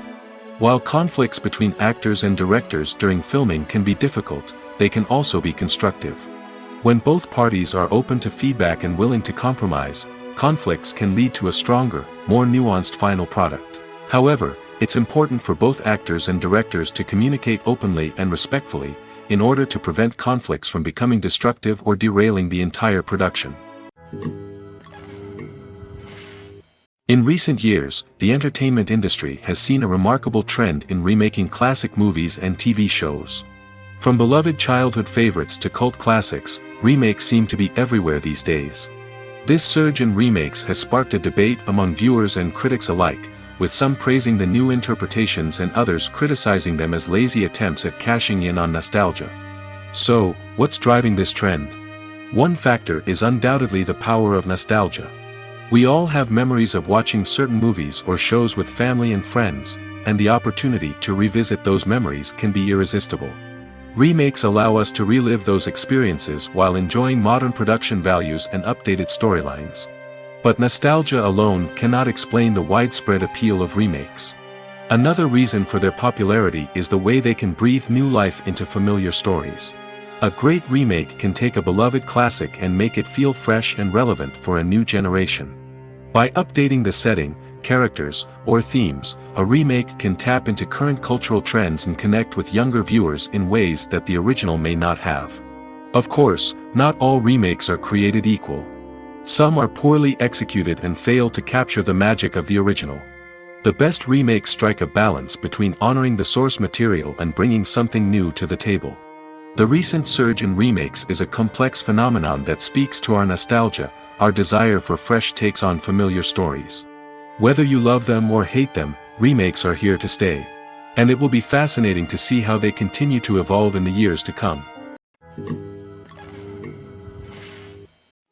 While conflicts between actors and directors during filming can be difficult, they can also be constructive. When both parties are open to feedback and willing to compromise, conflicts can lead to a stronger, more nuanced final product. However, it's important for both actors and directors to communicate openly and respectfully, in order to prevent conflicts from becoming destructive or derailing the entire production. In recent years, the entertainment industry has seen a remarkable trend in remaking classic movies and TV shows. From beloved childhood favorites to cult classics, remakes seem to be everywhere these days. This surge in remakes has sparked a debate among viewers and critics alike, with some praising the new interpretations and others criticizing them as lazy attempts at cashing in on nostalgia. So, what's driving this trend? One factor is undoubtedly the power of nostalgia. We all have memories of watching certain movies or shows with family and friends, and the opportunity to revisit those memories can be irresistible. Remakes allow us to relive those experiences while enjoying modern production values and updated storylines. But nostalgia alone cannot explain the widespread appeal of remakes. Another reason for their popularity is the way they can breathe new life into familiar stories. A great remake can take a beloved classic and make it feel fresh and relevant for a new generation. By updating the setting, characters, or themes, a remake can tap into current cultural trends and connect with younger viewers in ways that the original may not have. Of course, not all remakes are created equal. Some are poorly executed and fail to capture the magic of the original. The best remakes strike a balance between honoring the source material and bringing something new to the table. The recent surge in remakes is a complex phenomenon that speaks to our nostalgia, our desire for fresh takes on familiar stories. Whether you love them or hate them, remakes are here to stay. And it will be fascinating to see how they continue to evolve in the years to come.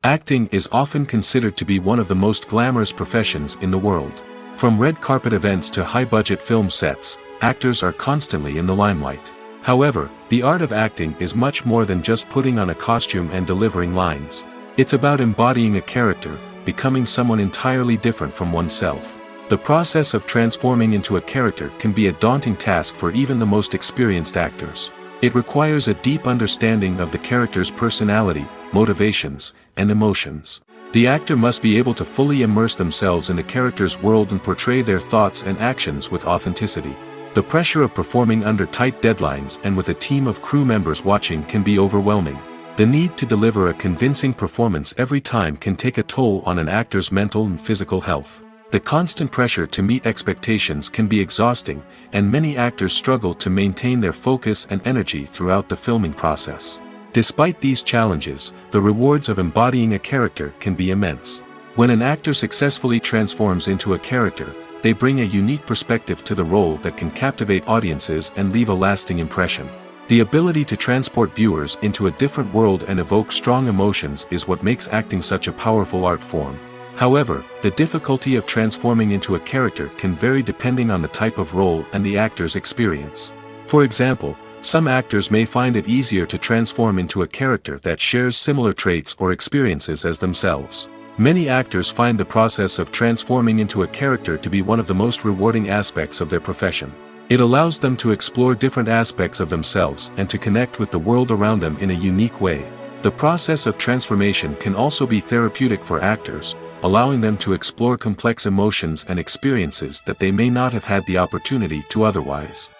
Acting is often considered to be one of the most glamorous professions in the world. From red carpet events to high-budget film sets, actors are constantly in the limelight. However, the art of acting is much more than just putting on a costume and delivering lines. It's about embodying a character, becoming someone entirely different from oneself. The process of transforming into a character can be a daunting task for even the most experienced actors. It requires a deep understanding of the character's personality, motivations, and emotions. The actor must be able to fully immerse themselves in the character's world and portray their thoughts and actions with authenticity. The pressure of performing under tight deadlines and with a team of crew members watching can be overwhelming. The need to deliver a convincing performance every time can take a toll on an actor's mental and physical health. The constant pressure to meet expectations can be exhausting, and many actors struggle to maintain their focus and energy throughout the filming process. Despite these challenges, the rewards of embodying a character can be immense. When an actor successfully transforms into a character, they bring a unique perspective to the role that can captivate audiences and leave a lasting impression. The ability to transport viewers into a different world and evoke strong emotions is what makes acting such a powerful art form. However, the difficulty of transforming into a character can vary depending on the type of role and the actor's experience. For example, some actors may find it easier to transform into a character that shares similar traits or experiences as themselves. Many actors find the process of transforming into a character to be one of the most rewarding aspects of their profession. It allows them to explore different aspects of themselves and to connect with the world around them in a unique way. The process of transformation can also be therapeutic for actors, allowing them to explore complex emotions and experiences that they may not have had the opportunity to otherwise.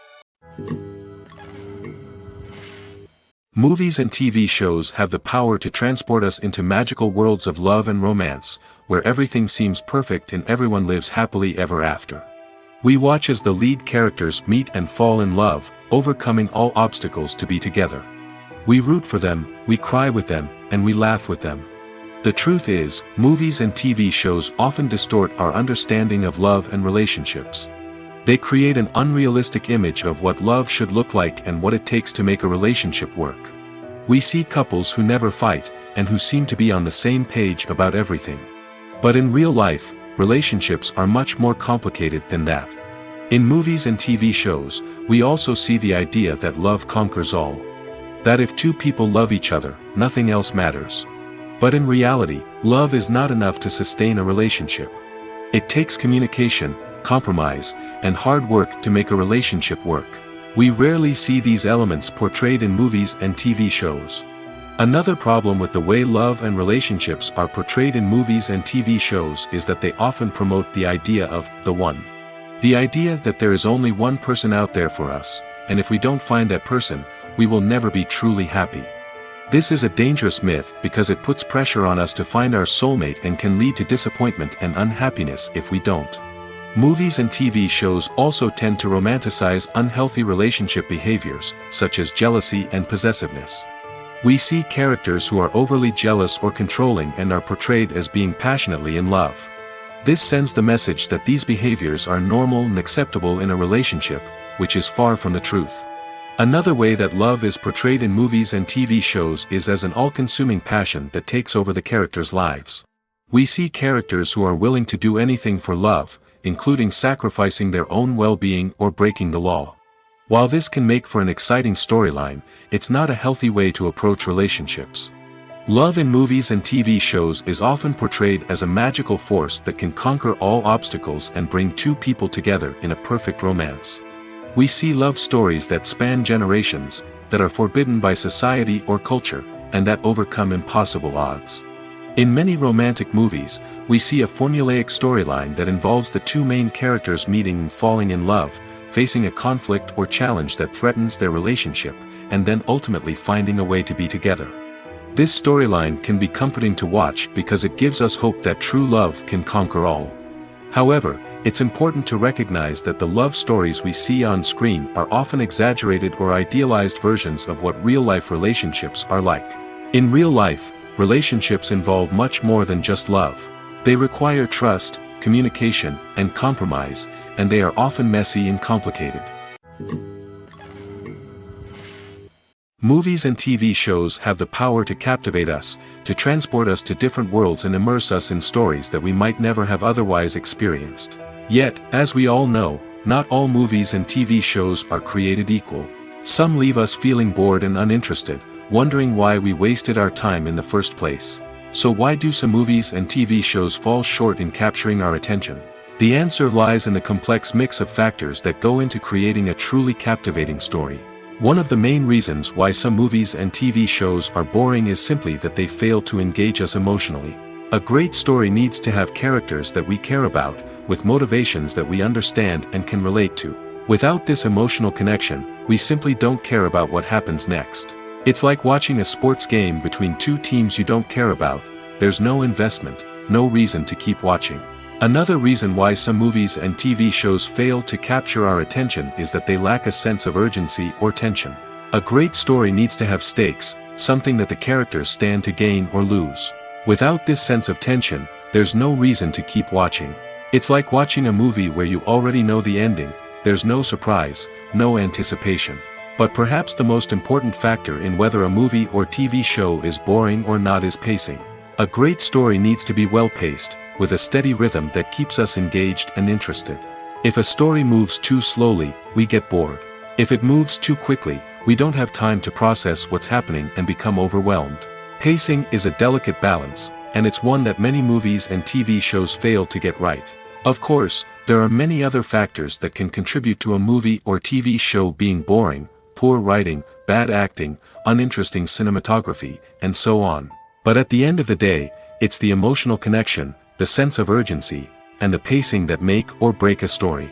Movies and TV shows have the power to transport us into magical worlds of love and romance, where everything seems perfect and everyone lives happily ever after. We watch as the lead characters meet and fall in love, overcoming all obstacles to be together. We root for them, we cry with them, and we laugh with them. The truth is, movies and TV shows often distort our understanding of love and relationships. They create an unrealistic image of what love should look like and what it takes to make a relationship work. We see couples who never fight, and who seem to be on the same page about everything. But in real life, relationships are much more complicated than that. In movies and TV shows, we also see the idea that love conquers all. That if two people love each other, nothing else matters. But in reality, love is not enough to sustain a relationship. It takes communication, compromise, and hard work to make a relationship work. We rarely see these elements portrayed in movies and TV shows. Another problem with the way love and relationships are portrayed in movies and TV shows is that they often promote the idea of the one. The idea that there is only one person out there for us, and if we don't find that person, we will never be truly happy. This is a dangerous myth because it puts pressure on us to find our soulmate and can lead to disappointment and unhappiness if we don't. Movies and TV shows also tend to romanticize unhealthy relationship behaviors, such as jealousy and possessiveness. We see characters who are overly jealous or controlling and are portrayed as being passionately in love. This sends the message that these behaviors are normal and acceptable in a relationship, which is far from the truth. Another way that love is portrayed in movies and TV shows is as an all-consuming passion that takes over the characters' lives. We see characters who are willing to do anything for love, including sacrificing their own well-being or breaking the law. While this can make for an exciting storyline, it's not a healthy way to approach relationships. Love in movies and TV shows is often portrayed as a magical force that can conquer all obstacles and bring two people together in a perfect romance. We see love stories that span generations, that are forbidden by society or culture, and that overcome impossible odds. In many romantic movies, we see a formulaic storyline that involves the two main characters meeting and falling in love, facing a conflict or challenge that threatens their relationship, and then ultimately finding a way to be together. This storyline can be comforting to watch because it gives us hope that true love can conquer all. However, it's important to recognize that the love stories we see on screen are often exaggerated or idealized versions of what real-life relationships are like. In real life, relationships involve much more than just love. They require trust, communication, and compromise, and they are often messy and complicated. Movies and TV shows have the power to captivate us, to transport us to different worlds and immerse us in stories that we might never have otherwise experienced. Yet, as we all know, not all movies and TV shows are created equal. Some leave us feeling bored and uninterested, wondering why we wasted our time in the first place. So why do some movies and TV shows fall short in capturing our attention? The answer lies in the complex mix of factors that go into creating a truly captivating story. One of the main reasons why some movies and TV shows are boring is simply that they fail to engage us emotionally. A great story needs to have characters that we care about, with motivations that we understand and can relate to. Without this emotional connection, we simply don't care about what happens next. It's like watching a sports game between two teams you don't care about. There's no investment, no reason to keep watching. Another reason why some movies and TV shows fail to capture our attention is that they lack a sense of urgency or tension. A great story needs to have stakes, something that the characters stand to gain or lose. Without this sense of tension, there's no reason to keep watching. It's like watching a movie where you already know the ending. There's no surprise, no anticipation. But perhaps the most important factor in whether a movie or TV show is boring or not is pacing. A great story needs to be well-paced, with a steady rhythm that keeps us engaged and interested. If a story moves too slowly, we get bored. If it moves too quickly, we don't have time to process what's happening and become overwhelmed. Pacing is a delicate balance, and it's one that many movies and TV shows fail to get right. Of course, there are many other factors that can contribute to a movie or TV show being boring: poor writing, bad acting, uninteresting cinematography, and so on. But at the end of the day, it's the emotional connection, the sense of urgency, and the pacing that make or break a story.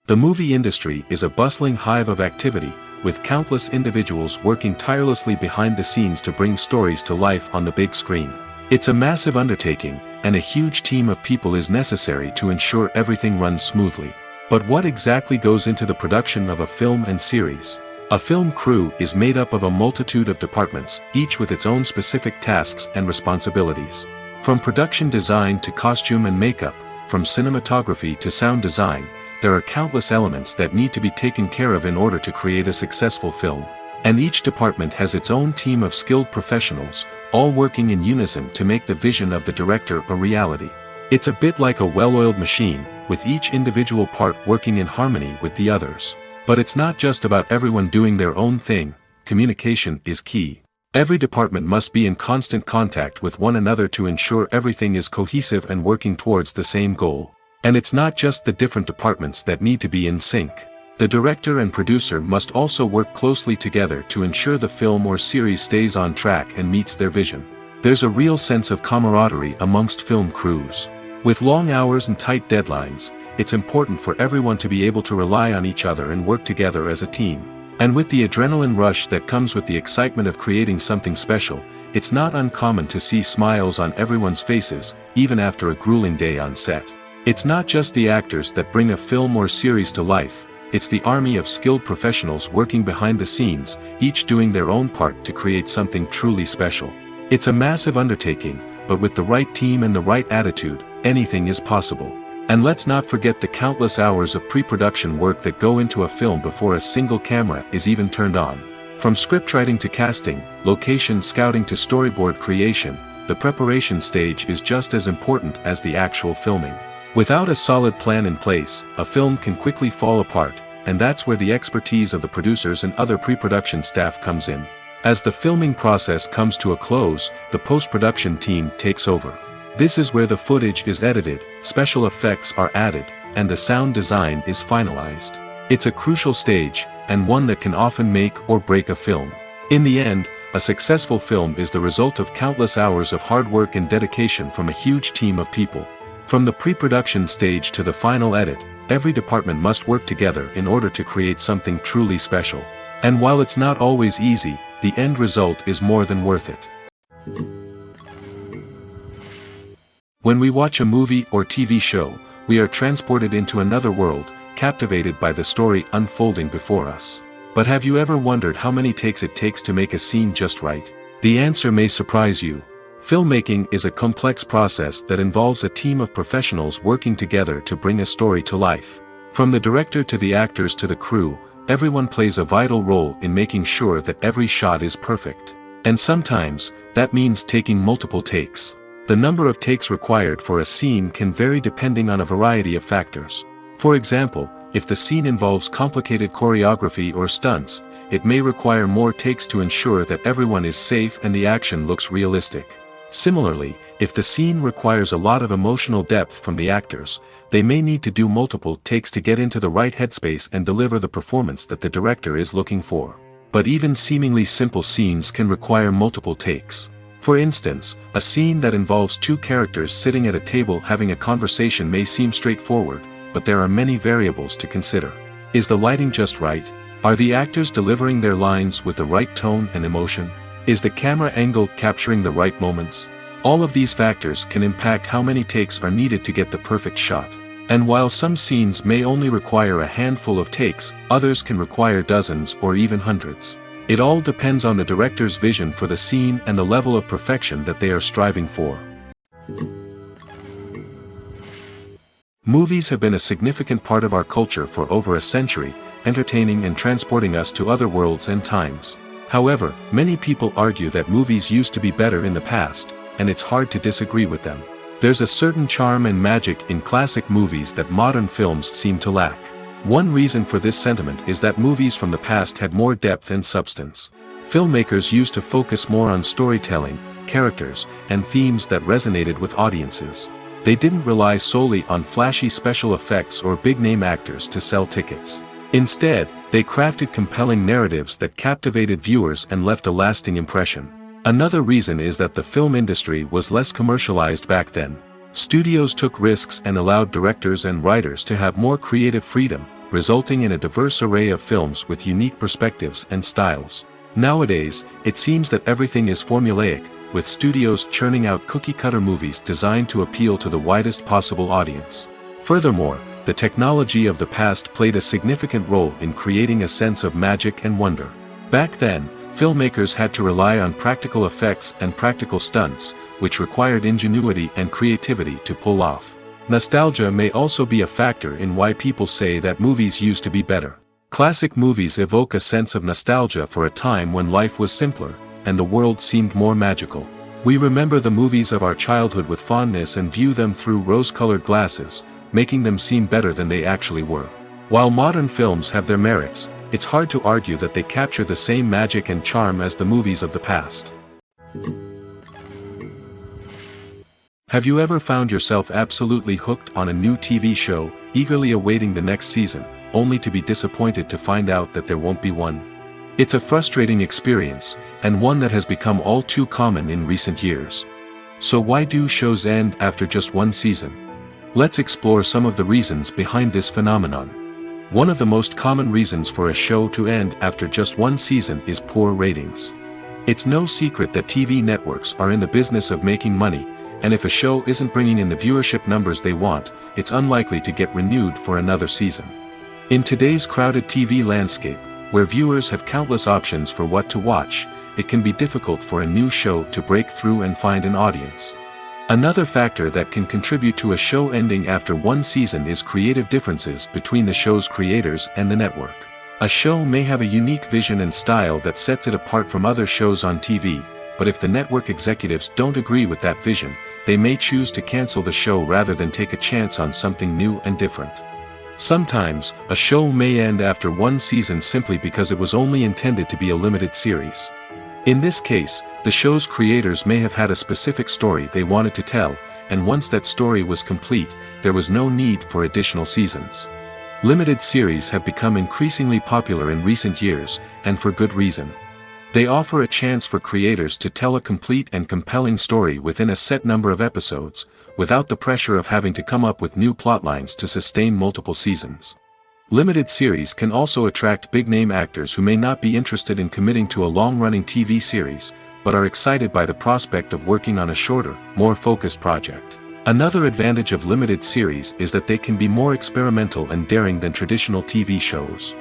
The movie industry is a bustling hive of activity, with countless individuals working tirelessly behind the scenes to bring stories to life on the big screen. It's a massive undertaking, and a huge team of people is necessary to ensure everything runs smoothly. But what exactly goes into the production of a film and series? A film crew is made up of a multitude of departments, each with its own specific tasks and responsibilities. From production design to costume and makeup, from cinematography to sound design, there are countless elements that need to be taken care of in order to create a successful film. And each department has its own team of skilled professionals, all working in unison to make the vision of the director a reality. It's a bit like a well-oiled machine, with each individual part working in harmony with the others. But it's not just about everyone doing their own thing. Communication is key. Every department must be in constant contact with one another to ensure everything is cohesive and working towards the same goal. And it's not just the different departments that need to be in sync. The director and producer must also work closely together to ensure the film or series stays on track and meets their vision. There's a real sense of camaraderie amongst film crews. With long hours and tight deadlines, it's important for everyone to be able to rely on each other and work together as a team. And with the adrenaline rush that comes with the excitement of creating something special, it's not uncommon to see smiles on everyone's faces, even after a grueling day on set. It's not just the actors that bring a film or series to life, it's the army of skilled professionals working behind the scenes, each doing their own part to create something truly special. It's a massive undertaking, but with the right team and the right attitude, anything is possible. And let's not forget the countless hours of pre-production work that go into a film before a single camera is even turned on. From scriptwriting to casting, location scouting to storyboard creation, the preparation stage is just as important as the actual filming. Without a solid plan in place, a film can quickly fall apart, and that's where the expertise of the producers and other pre-production staff comes in. As the filming process comes to a close, the post-production team takes over. This is where the footage is edited, special effects are added, and the sound design is finalized. It's a crucial stage, and one that can often make or break a film. In the end, a successful film is the result of countless hours of hard work and dedication from a huge team of people. From the pre-production stage to the final edit, every department must work together in order to create something truly special. And while it's not always easy, the end result is more than worth it. When we watch a movie or TV show, we are transported into another world, captivated by the story unfolding before us. But have you ever wondered how many takes it takes to make a scene just right? The answer may surprise you. Filmmaking is a complex process that involves a team of professionals working together to bring a story to life. From the director to the actors to the crew, everyone plays a vital role in making sure that every shot is perfect. And sometimes, that means taking multiple takes. The number of takes required for a scene can vary depending on a variety of factors. For example, if the scene involves complicated choreography or stunts, it may require more takes to ensure that everyone is safe and the action looks realistic. Similarly, if the scene requires a lot of emotional depth from the actors, they may need to do multiple takes to get into the right headspace and deliver the performance that the director is looking for. But even seemingly simple scenes can require multiple takes. For instance, a scene that involves two characters sitting at a table having a conversation may seem straightforward, but there are many variables to consider. Is the lighting just right? Are the actors delivering their lines with the right tone and emotion? Is the camera angle capturing the right moments? All of these factors can impact how many takes are needed to get the perfect shot. And while some scenes may only require a handful of takes, others can require dozens or even hundreds. It all depends on the director's vision for the scene and the level of perfection that they are striving for. Movies have been a significant part of our culture for over a century, entertaining and transporting us to other worlds and times. However, many people argue that movies used to be better in the past, and it's hard to disagree with them. There's a certain charm and magic in classic movies that modern films seem to lack. One reason for this sentiment is that movies from the past had more depth and substance. Filmmakers used to focus more on storytelling, characters, and themes that resonated with audiences. They didn't rely solely on flashy special effects or big-name actors to sell tickets. Instead, they crafted compelling narratives that captivated viewers and left a lasting impression. Another reason is that the film industry was less commercialized back then. Studios took risks and allowed directors and writers to have more creative freedom, resulting in a diverse array of films with unique perspectives and styles. Nowadays, it seems that everything is formulaic, with studios churning out cookie-cutter movies designed to appeal to the widest possible audience. Furthermore, the technology of the past played a significant role in creating a sense of magic and wonder. Back then, filmmakers had to rely on practical effects and practical stunts, which required ingenuity and creativity to pull off. Nostalgia may also be a factor in why people say that movies used to be better. Classic movies evoke a sense of nostalgia for a time when life was simpler, and the world seemed more magical. We remember the movies of our childhood with fondness and view them through rose-colored glasses, making them seem better than they actually were. While modern films have their merits, it's hard to argue that they capture the same magic and charm as the movies of the past. Have you ever found yourself absolutely hooked on a new TV show, eagerly awaiting the next season, only to be disappointed to find out that there won't be one? It's a frustrating experience, and one that has become all too common in recent years. So why do shows end after just one season? Let's explore some of the reasons behind this phenomenon. One of the most common reasons for a show to end after just one season is poor ratings. It's no secret that TV networks are in the business of making money, and if a show isn't bringing in the viewership numbers they want, it's unlikely to get renewed for another season. In today's crowded TV landscape, where viewers have countless options for what to watch, it can be difficult for a new show to break through and find an audience. Another factor that can contribute to a show ending after one season is creative differences between the show's creators and the network. A show may have a unique vision and style that sets it apart from other shows on TV, but if the network executives don't agree with that vision, they may choose to cancel the show rather than take a chance on something new and different. Sometimes, a show may end after one season simply because it was only intended to be a limited series. In this case, the show's creators may have had a specific story they wanted to tell, and once that story was complete, there was no need for additional seasons. Limited series have become increasingly popular in recent years, and for good reason. They offer a chance for creators to tell a complete and compelling story within a set number of episodes, without the pressure of having to come up with new plotlines to sustain multiple seasons. Limited series can also attract big-name actors who may not be interested in committing to a long-running TV series, but are excited by the prospect of working on a shorter, more focused project. Another advantage of limited series is that they can be more experimental and daring than traditional TV shows.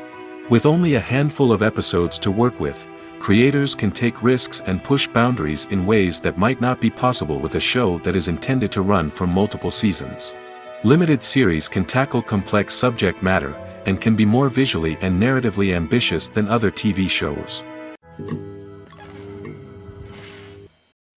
With only a handful of episodes to work with, creators can take risks and push boundaries in ways that might not be possible with a show that is intended to run for multiple seasons. Limited series can tackle complex subject matter, and can be more visually and narratively ambitious than other TV shows.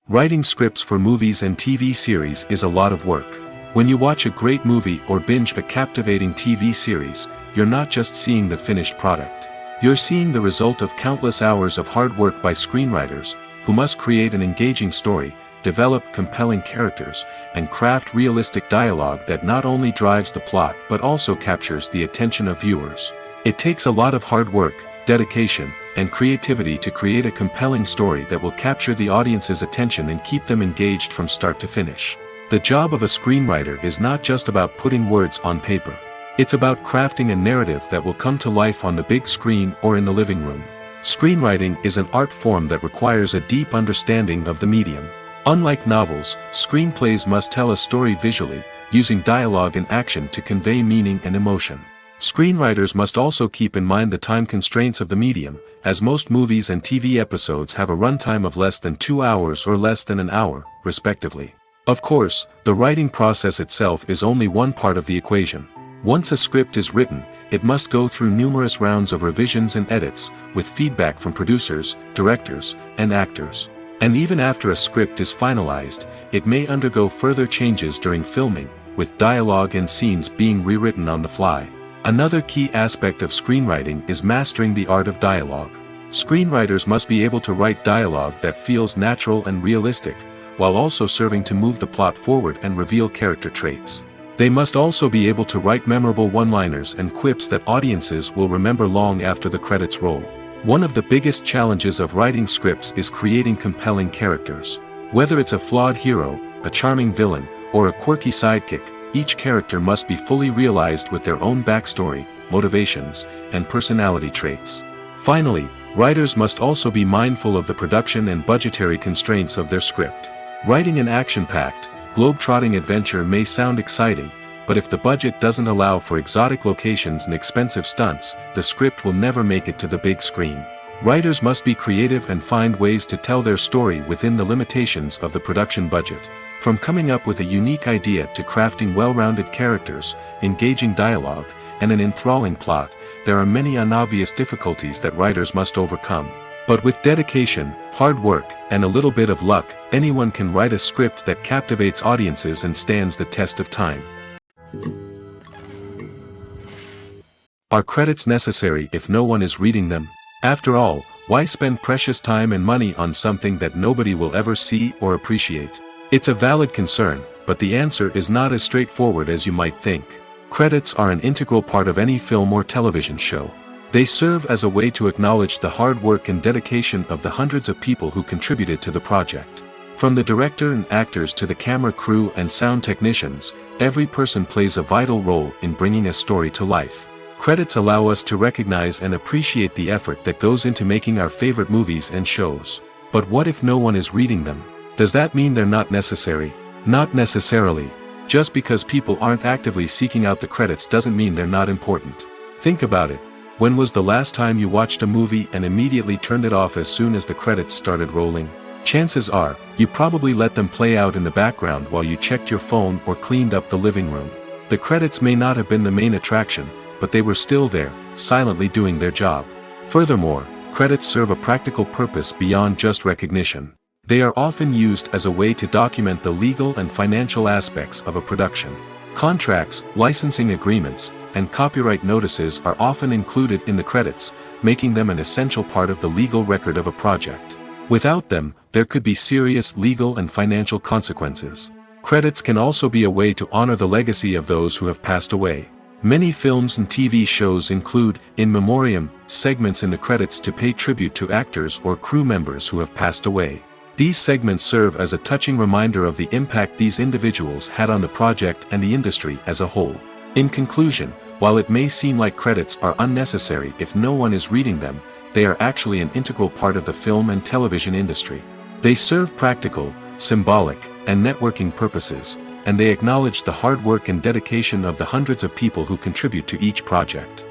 Writing scripts for movies and TV series is a lot of work. When you watch a great movie or binge a captivating TV series, you're not just seeing the finished product. You're seeing the result of countless hours of hard work by screenwriters, who must create an engaging story, develop compelling characters, and craft realistic dialogue that not only drives the plot but also captures the attention of viewers. It takes a lot of hard work, dedication, and creativity to create a compelling story that will capture the audience's attention and keep them engaged from start to finish. The job of a screenwriter is not just about putting words on paper. It's about crafting a narrative that will come to life on the big screen or in the living room. Screenwriting is an art form that requires a deep understanding of the medium. Unlike novels, screenplays must tell a story visually, using dialogue and action to convey meaning and emotion. Screenwriters must also keep in mind the time constraints of the medium, as most movies and TV episodes have a runtime of less than 2 hours or less than an hour, respectively. Of course, the writing process itself is only one part of the equation. Once a script is written, it must go through numerous rounds of revisions and edits, with feedback from producers, directors, and actors. And even after a script is finalized, it may undergo further changes during filming, with dialogue and scenes being rewritten on the fly. Another key aspect of screenwriting is mastering the art of dialogue. Screenwriters must be able to write dialogue that feels natural and realistic, while also serving to move the plot forward and reveal character traits. They must also be able to write memorable one-liners and quips that audiences will remember long after the credits roll. One of the biggest challenges of writing scripts is creating compelling characters. Whether it's a flawed hero, a charming villain, or a quirky sidekick, each character must be fully realized with their own backstory, motivations, and personality traits. Finally, writers must also be mindful of the production and budgetary constraints of their script. Writing an action-packed, globe-trotting adventure may sound exciting, but if the budget doesn't allow for exotic locations and expensive stunts, the script will never make it to the big screen. Writers must be creative and find ways to tell their story within the limitations of the production budget. From coming up with a unique idea to crafting well-rounded characters, engaging dialogue, and an enthralling plot, there are many unobvious difficulties that writers must overcome. But with dedication, hard work, and a little bit of luck, anyone can write a script that captivates audiences and stands the test of time. Are credits necessary if no one is reading them? After all, why spend precious time and money on something that nobody will ever see or appreciate? It's a valid concern, but the answer is not as straightforward as you might think. Credits are an integral part of any film or television show. They serve as a way to acknowledge the hard work and dedication of the hundreds of people who contributed to the project. From the director and actors to the camera crew and sound technicians, every person plays a vital role in bringing a story to life. Credits allow us to recognize and appreciate the effort that goes into making our favorite movies and shows. But what if no one is reading them? Does that mean they're not necessary? Not necessarily. Just because people aren't actively seeking out the credits doesn't mean they're not important. Think about it. When was the last time you watched a movie and immediately turned it off as soon as the credits started rolling? Chances are, you probably let them play out in the background while you checked your phone or cleaned up the living room. The credits may not have been the main attraction, but they were still there, silently doing their job. Furthermore, credits serve a practical purpose beyond just recognition. They are often used as a way to document the legal and financial aspects of a production. Contracts, licensing agreements, and copyright notices are often included in the credits, making them an essential part of the legal record of a project. Without them, there could be serious legal and financial consequences. Credits can also be a way to honor the legacy of those who have passed away. Many films and TV shows include, in memoriam, segments in the credits to pay tribute to actors or crew members who have passed away. These segments serve as a touching reminder of the impact these individuals had on the project and the industry as a whole. In conclusion, while it may seem like credits are unnecessary if no one is reading them, they are actually an integral part of the film and television industry. They serve practical, symbolic, and networking purposes, and they acknowledge the hard work and dedication of the hundreds of people who contribute to each project.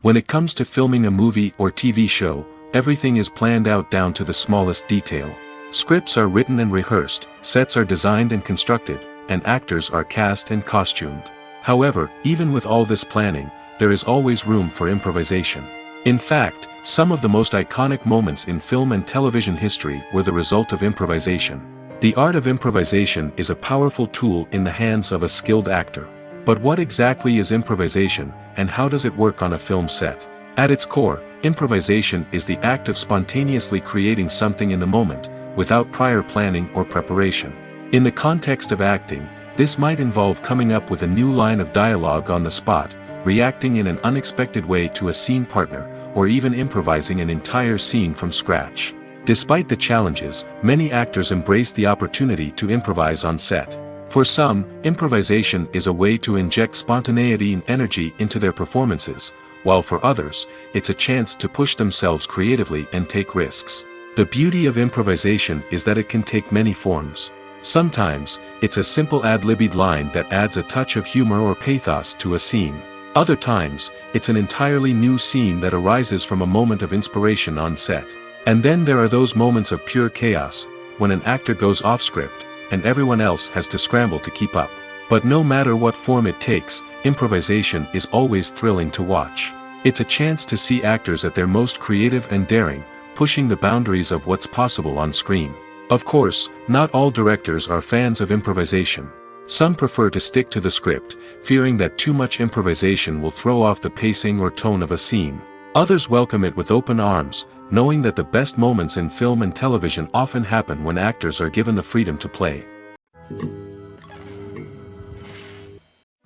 When it comes to filming a movie or TV show, everything is planned out down to the smallest detail. Scripts are written and rehearsed, sets are designed and constructed, and actors are cast and costumed. However, even with all this planning, there is always room for improvisation. In fact, some of the most iconic moments in film and television history were the result of improvisation. The art of improvisation is a powerful tool in the hands of a skilled actor. But what exactly is improvisation, and how does it work on a film set? At its core, improvisation is the act of spontaneously creating something in the moment, without prior planning or preparation. In the context of acting, this might involve coming up with a new line of dialogue on the spot, reacting in an unexpected way to a scene partner, or even improvising an entire scene from scratch. Despite the challenges, many actors embrace the opportunity to improvise on set. For some, improvisation is a way to inject spontaneity and energy into their performances, while for others, it's a chance to push themselves creatively and take risks. The beauty of improvisation is that it can take many forms. Sometimes, it's a simple ad-libbed line that adds a touch of humor or pathos to a scene. Other times, it's an entirely new scene that arises from a moment of inspiration on set. And then there are those moments of pure chaos, when an actor goes off script, and everyone else has to scramble to keep up. But no matter what form it takes, improvisation is always thrilling to watch. It's a chance to see actors at their most creative and daring, pushing the boundaries of what's possible on screen. Of course, not all directors are fans of improvisation. Some prefer to stick to the script, fearing that too much improvisation will throw off the pacing or tone of a scene. Others welcome it with open arms, knowing that the best moments in film and television often happen when actors are given the freedom to play.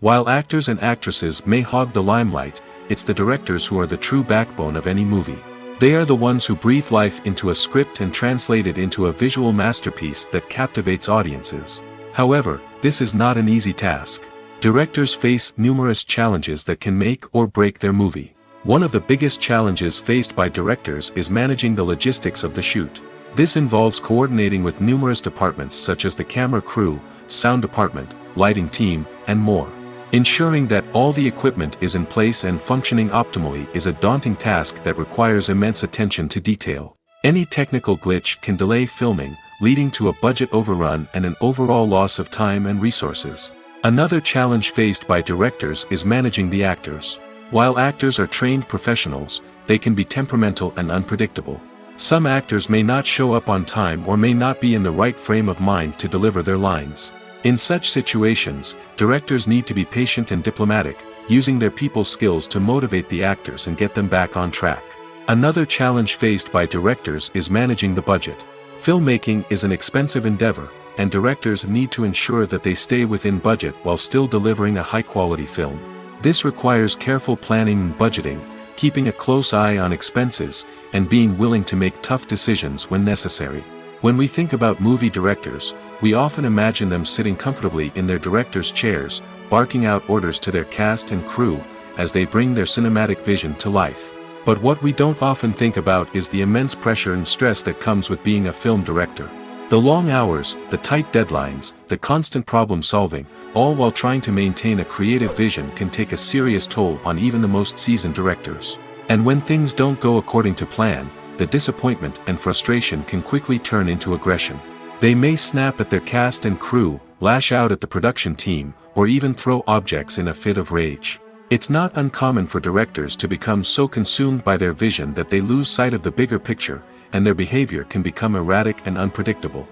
While actors and actresses may hog the limelight, it's the directors who are the true backbone of any movie. They are the ones who breathe life into a script and translate it into a visual masterpiece that captivates audiences. However, this is not an easy task. Directors face numerous challenges that can make or break their movie. One of the biggest challenges faced by directors is managing the logistics of the shoot. This involves coordinating with numerous departments such as the camera crew, sound department, lighting team, and more. Ensuring that all the equipment is in place and functioning optimally is a daunting task that requires immense attention to detail. Any technical glitch can delay filming, leading to a budget overrun and an overall loss of time and resources. Another challenge faced by directors is managing the actors. While actors are trained professionals, they can be temperamental and unpredictable. Some actors may not show up on time or may not be in the right frame of mind to deliver their lines. In such situations, directors need to be patient and diplomatic, using their people skills to motivate the actors and get them back on track. Another challenge faced by directors is managing the budget. Filmmaking is an expensive endeavor, and directors need to ensure that they stay within budget while still delivering a high-quality film. This requires careful planning and budgeting, keeping a close eye on expenses, and being willing to make tough decisions when necessary. When we think about movie directors, we often imagine them sitting comfortably in their director's chairs, barking out orders to their cast and crew, as they bring their cinematic vision to life. But what we don't often think about is the immense pressure and stress that comes with being a film director. The long hours, the tight deadlines, the constant problem solving, all while trying to maintain a creative vision can take a serious toll on even the most seasoned directors. And when things don't go according to plan, the disappointment and frustration can quickly turn into aggression. They may snap at their cast and crew, lash out at the production team, or even throw objects in a fit of rage. It's not uncommon for directors to become so consumed by their vision that they lose sight of the bigger picture, and their behavior can become erratic and unpredictable.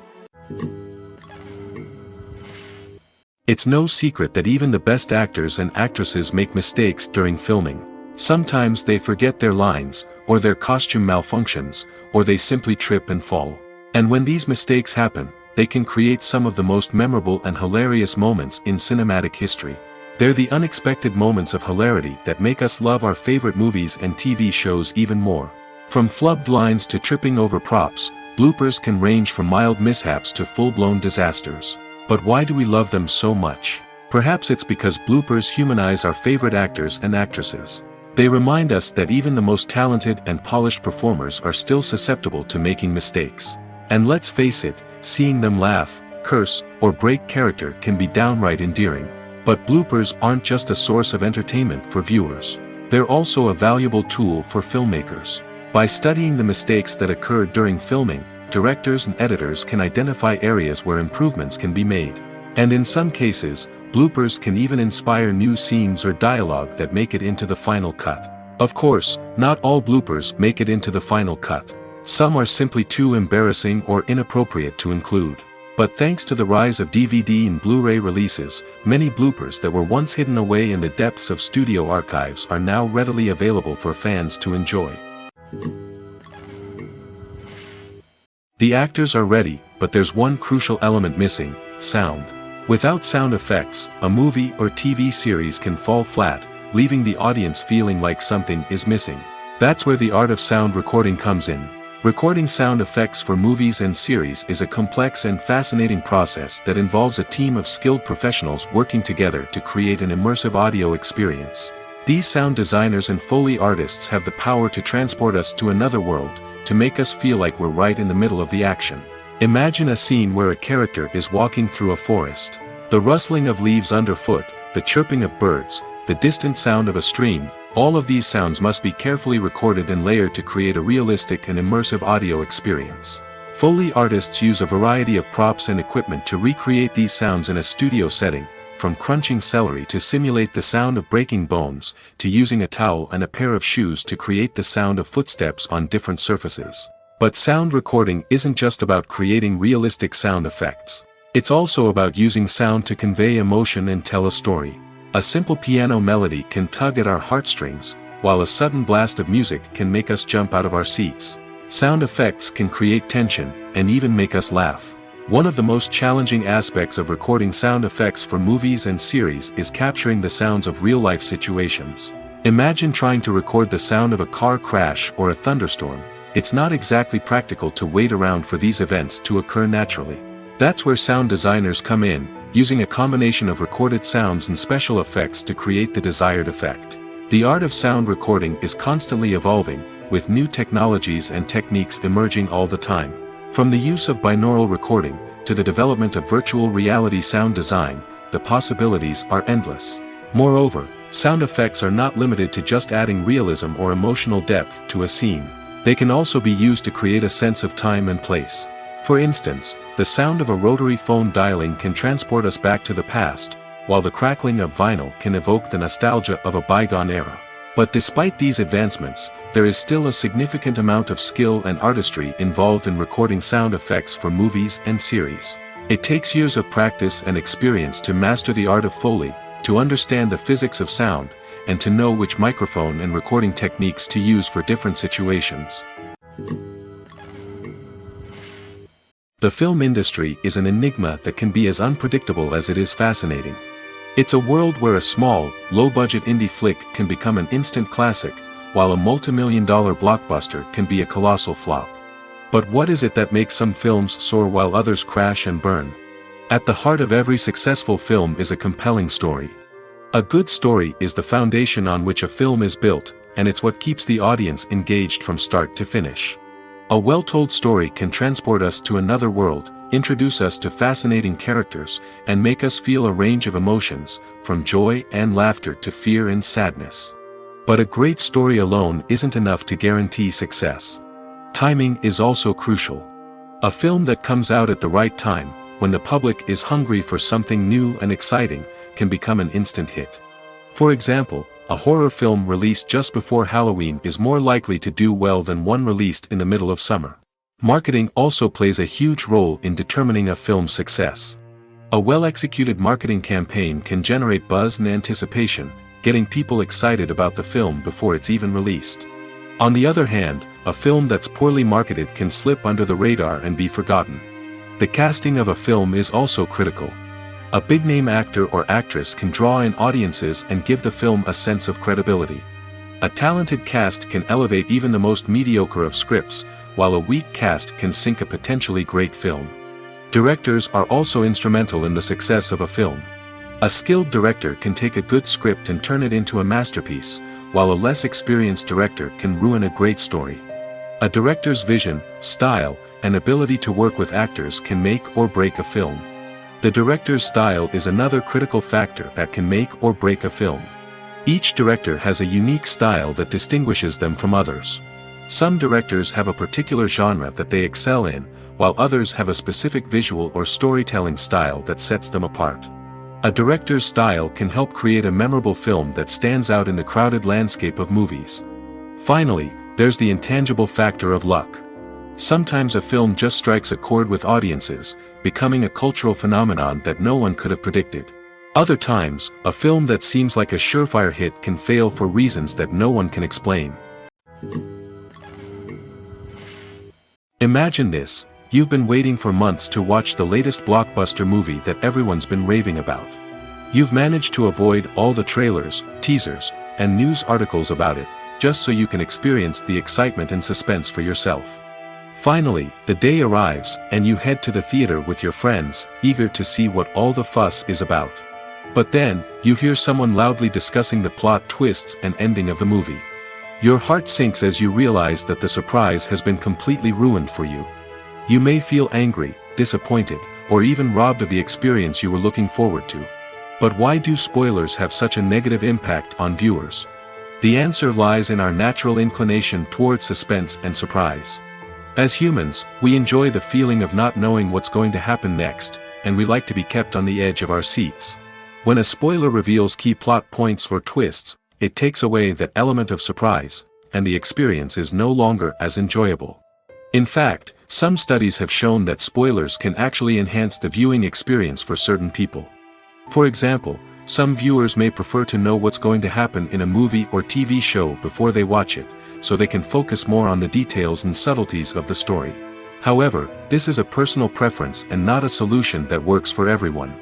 It's no secret that even the best actors and actresses make mistakes during filming. Sometimes they forget their lines, or their costume malfunctions, or they simply trip and fall. And when these mistakes happen, they can create some of the most memorable and hilarious moments in cinematic history. They're the unexpected moments of hilarity that make us love our favorite movies and TV shows even more. From flubbed lines to tripping over props, bloopers can range from mild mishaps to full-blown disasters. But why do we love them so much? Perhaps it's because bloopers humanize our favorite actors and actresses. They remind us that even the most talented and polished performers are still susceptible to making mistakes. And let's face it, seeing them laugh, curse, or break character can be downright endearing. But bloopers aren't just a source of entertainment for viewers. They're also a valuable tool for filmmakers. By studying the mistakes that occurred during filming, directors and editors can identify areas where improvements can be made. And in some cases, bloopers can even inspire new scenes or dialogue that make it into the final cut. Of course, not all bloopers make it into the final cut. Some are simply too embarrassing or inappropriate to include. But thanks to the rise of DVD and Blu-ray releases, many bloopers that were once hidden away in the depths of studio archives are now readily available for fans to enjoy. The actors are ready, but there's one crucial element missing: sound. Without sound effects, a movie or TV series can fall flat, leaving the audience feeling like something is missing. That's where the art of sound recording comes in. Recording sound effects for movies and series is a complex and fascinating process that involves a team of skilled professionals working together to create an immersive audio experience. These sound designers and Foley artists have the power to transport us to another world, to make us feel like we're right in the middle of the action. Imagine a scene where a character is walking through a forest. The rustling of leaves underfoot, the chirping of birds, the distant sound of a stream, all of these sounds must be carefully recorded and layered to create a realistic and immersive audio experience. Foley artists use a variety of props and equipment to recreate these sounds in a studio setting, from crunching celery to simulate the sound of breaking bones, to using a towel and a pair of shoes to create the sound of footsteps on different surfaces. But sound recording isn't just about creating realistic sound effects. It's also about using sound to convey emotion and tell a story. A simple piano melody can tug at our heartstrings, while a sudden blast of music can make us jump out of our seats. Sound effects can create tension, and even make us laugh. One of the most challenging aspects of recording sound effects for movies and series is capturing the sounds of real-life situations. Imagine trying to record the sound of a car crash or a thunderstorm. It's not exactly practical to wait around for these events to occur naturally. That's where sound designers come in, using a combination of recorded sounds and special effects to create the desired effect. The art of sound recording is constantly evolving, with new technologies and techniques emerging all the time. From the use of binaural recording, to the development of virtual reality sound design, the possibilities are endless. Moreover, sound effects are not limited to just adding realism or emotional depth to a scene. They can also be used to create a sense of time and place. For instance, the sound of a rotary phone dialing can transport us back to the past, while the crackling of vinyl can evoke the nostalgia of a bygone era. But despite these advancements, there is still a significant amount of skill and artistry involved in recording sound effects for movies and series. It takes years of practice and experience to master the art of Foley, to understand the physics of sound, and to know which microphone and recording techniques to use for different situations. The film industry is an enigma that can be as unpredictable as it is fascinating. It's a world where a small, low-budget indie flick can become an instant classic, while a multi-million-dollar blockbuster can be a colossal flop. But what is it that makes some films soar while others crash and burn? At the heart of every successful film is a compelling story. A good story is the foundation on which a film is built, and it's what keeps the audience engaged from start to finish. A well-told story can transport us to another world, introduce us to fascinating characters, and make us feel a range of emotions, from joy and laughter to fear and sadness. But a great story alone isn't enough to guarantee success. Timing is also crucial. A film that comes out at the right time, when the public is hungry for something new and exciting, can become an instant hit. For example, a horror film released just before Halloween is more likely to do well than one released in the middle of summer. Marketing also plays a huge role in determining a film's success. A well-executed marketing campaign can generate buzz and anticipation, getting people excited about the film before it's even released. On the other hand, a film that's poorly marketed can slip under the radar and be forgotten. The casting of a film is also critical. A big-name actor or actress can draw in audiences and give the film a sense of credibility. A talented cast can elevate even the most mediocre of scripts, while a weak cast can sink a potentially great film. Directors are also instrumental in the success of a film. A skilled director can take a good script and turn it into a masterpiece, while a less experienced director can ruin a great story. A director's vision, style, and ability to work with actors can make or break a film. The director's style is another critical factor that can make or break a film. Each director has a unique style that distinguishes them from others. Some directors have a particular genre that they excel in, while others have a specific visual or storytelling style that sets them apart. A director's style can help create a memorable film that stands out in the crowded landscape of movies. Finally, there's the intangible factor of luck. Sometimes a film just strikes a chord with audiences, becoming a cultural phenomenon that no one could have predicted. Other times, a film that seems like a surefire hit can fail for reasons that no one can explain. Imagine this: you've been waiting for months to watch the latest blockbuster movie that everyone's been raving about. You've managed to avoid all the trailers, teasers, and news articles about it, just so you can experience the excitement and suspense for yourself. Finally, the day arrives, and you head to the theater with your friends, eager to see what all the fuss is about. But then, you hear someone loudly discussing the plot twists and ending of the movie. Your heart sinks as you realize that the surprise has been completely ruined for you. You may feel angry, disappointed, or even robbed of the experience you were looking forward to. But why do spoilers have such a negative impact on viewers? The answer lies in our natural inclination towards suspense and surprise. As humans, we enjoy the feeling of not knowing what's going to happen next, and we like to be kept on the edge of our seats. When a spoiler reveals key plot points or twists, it takes away that element of surprise, and the experience is no longer as enjoyable. In fact, some studies have shown that spoilers can actually enhance the viewing experience for certain people. For example, some viewers may prefer to know what's going to happen in a movie or TV show before they watch it, so they can focus more on the details and subtleties of the story. However, this is a personal preference and not a solution that works for everyone.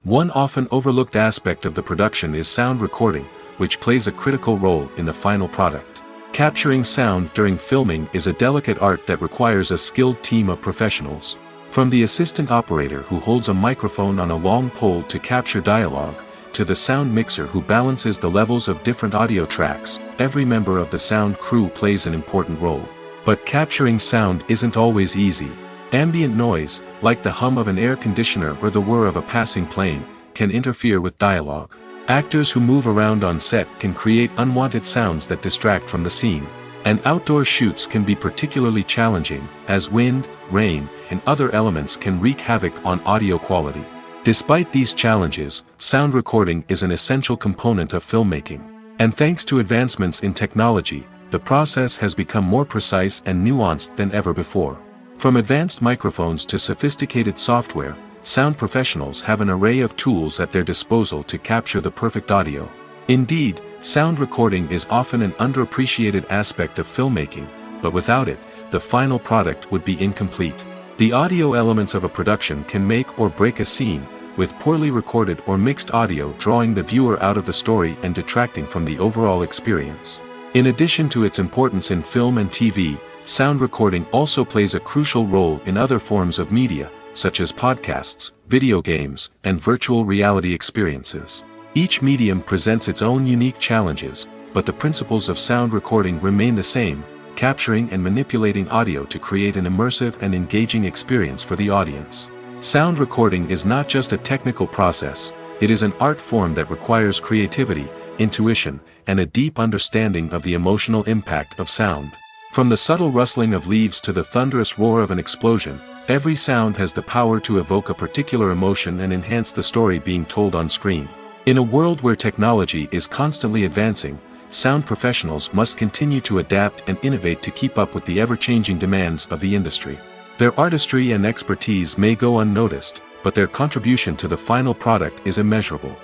One often overlooked aspect of the production is sound recording, which plays a critical role in the final product. Capturing sound during filming is a delicate art that requires a skilled team of professionals. From the assistant operator who holds a microphone on a long pole to capture dialogue, to the sound mixer who balances the levels of different audio tracks, every member of the sound crew plays an important role. But capturing sound isn't always easy. Ambient noise, like the hum of an air conditioner or the whir of a passing plane, can interfere with dialogue. Actors who move around on set can create unwanted sounds that distract from the scene. And outdoor shoots can be particularly challenging, as wind, rain, and other elements can wreak havoc on audio quality. Despite these challenges, sound recording is an essential component of filmmaking. And thanks to advancements in technology, the process has become more precise and nuanced than ever before. From advanced microphones to sophisticated software, sound professionals have an array of tools at their disposal to capture the perfect audio. Indeed, sound recording is often an underappreciated aspect of filmmaking, but without it, the final product would be incomplete. The audio elements of a production can make or break a scene, with poorly recorded or mixed audio drawing the viewer out of the story and detracting from the overall experience. In addition to its importance in film and TV, sound recording also plays a crucial role in other forms of media, such as podcasts, video games, and virtual reality experiences. Each medium presents its own unique challenges, but the principles of sound recording remain the same, capturing and manipulating audio to create an immersive and engaging experience for the audience. Sound recording is not just a technical process, it is an art form that requires creativity, intuition, and a deep understanding of the emotional impact of sound. From the subtle rustling of leaves to the thunderous roar of an explosion, every sound has the power to evoke a particular emotion and enhance the story being told on screen. In a world where technology is constantly advancing, sound professionals must continue to adapt and innovate to keep up with the ever-changing demands of the industry. Their artistry and expertise may go unnoticed, but their contribution to the final product is immeasurable.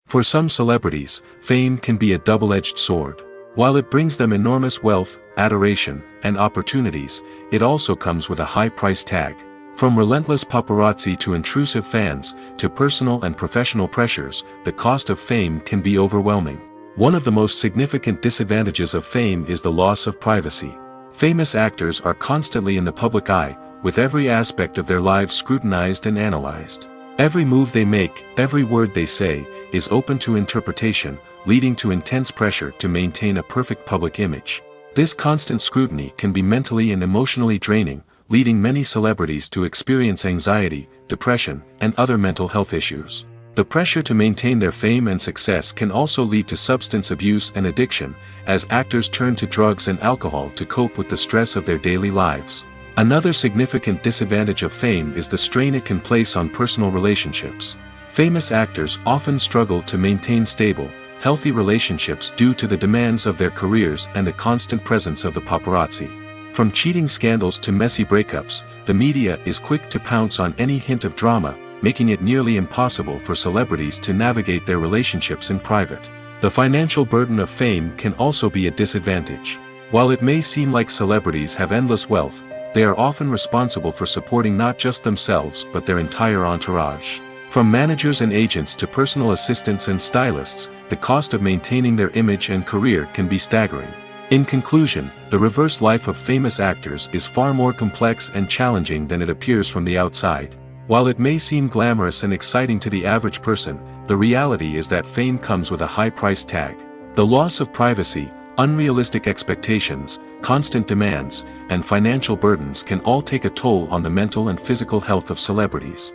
For some celebrities, fame can be a double-edged sword. While it brings them enormous wealth, adoration, and opportunities, it also comes with a high price tag. From relentless paparazzi to intrusive fans, to personal and professional pressures, the cost of fame can be overwhelming. One of the most significant disadvantages of fame is the loss of privacy. Famous actors are constantly in the public eye, with every aspect of their lives scrutinized and analyzed. Every move they make, every word they say, is open to interpretation, leading to intense pressure to maintain a perfect public image. This constant scrutiny can be mentally and emotionally draining, leading many celebrities to experience anxiety, depression, and other mental health issues. The pressure to maintain their fame and success can also lead to substance abuse and addiction, as actors turn to drugs and alcohol to cope with the stress of their daily lives. Another significant disadvantage of fame is the strain it can place on personal relationships. Famous actors often struggle to maintain stable, healthy relationships due to the demands of their careers and the constant presence of the paparazzi. From cheating scandals to messy breakups, the media is quick to pounce on any hint of drama, making it nearly impossible for celebrities to navigate their relationships in private. The financial burden of fame can also be a disadvantage. While it may seem like celebrities have endless wealth, they are often responsible for supporting not just themselves but their entire entourage. From managers and agents to personal assistants and stylists, the cost of maintaining their image and career can be staggering. In conclusion, the reverse life of famous actors is far more complex and challenging than it appears from the outside. While it may seem glamorous and exciting to the average person, the reality is that fame comes with a high price tag. The loss of privacy, unrealistic expectations, constant demands, and financial burdens can all take a toll on the mental and physical health of celebrities.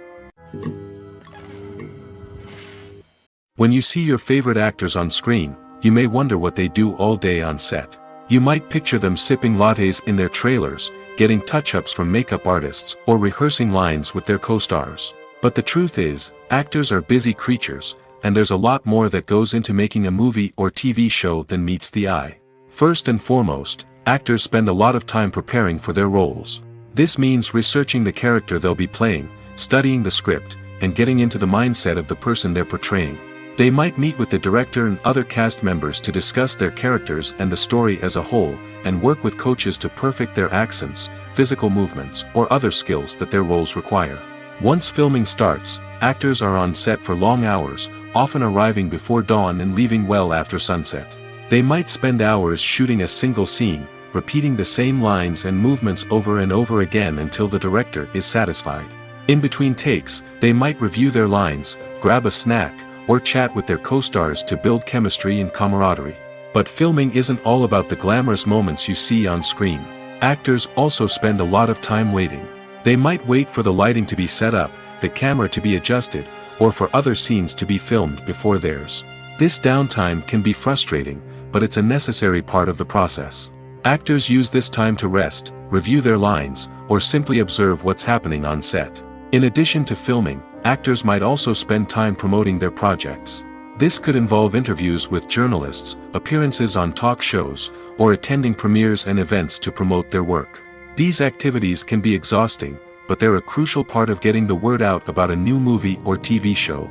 When you see your favorite actors on screen, you may wonder what they do all day on set. You might picture them sipping lattes in their trailers, getting touch-ups from makeup artists, or rehearsing lines with their co-stars. But the truth is, actors are busy creatures, and there's a lot more that goes into making a movie or TV show than meets the eye. First and foremost, actors spend a lot of time preparing for their roles. This means researching the character they'll be playing, studying the script, and getting into the mindset of the person they're portraying. They might meet with the director and other cast members to discuss their characters and the story as a whole, and work with coaches to perfect their accents, physical movements, or other skills that their roles require. Once filming starts, actors are on set for long hours, often arriving before dawn and leaving well after sunset. They might spend hours shooting a single scene, repeating the same lines and movements over and over again until the director is satisfied. In between takes, they might review their lines, grab a snack, or chat with their co-stars to build chemistry and camaraderie. But filming isn't all about the glamorous moments you see on screen. Actors also spend a lot of time waiting. They might wait for the lighting to be set up, the camera to be adjusted, or for other scenes to be filmed before theirs. This downtime can be frustrating, but it's a necessary part of the process. Actors use this time to rest, review their lines, or simply observe what's happening on set. In addition to filming, actors might also spend time promoting their projects. This could involve interviews with journalists, appearances on talk shows, or attending premieres and events to promote their work. These activities can be exhausting, but they're a crucial part of getting the word out about a new movie or TV show.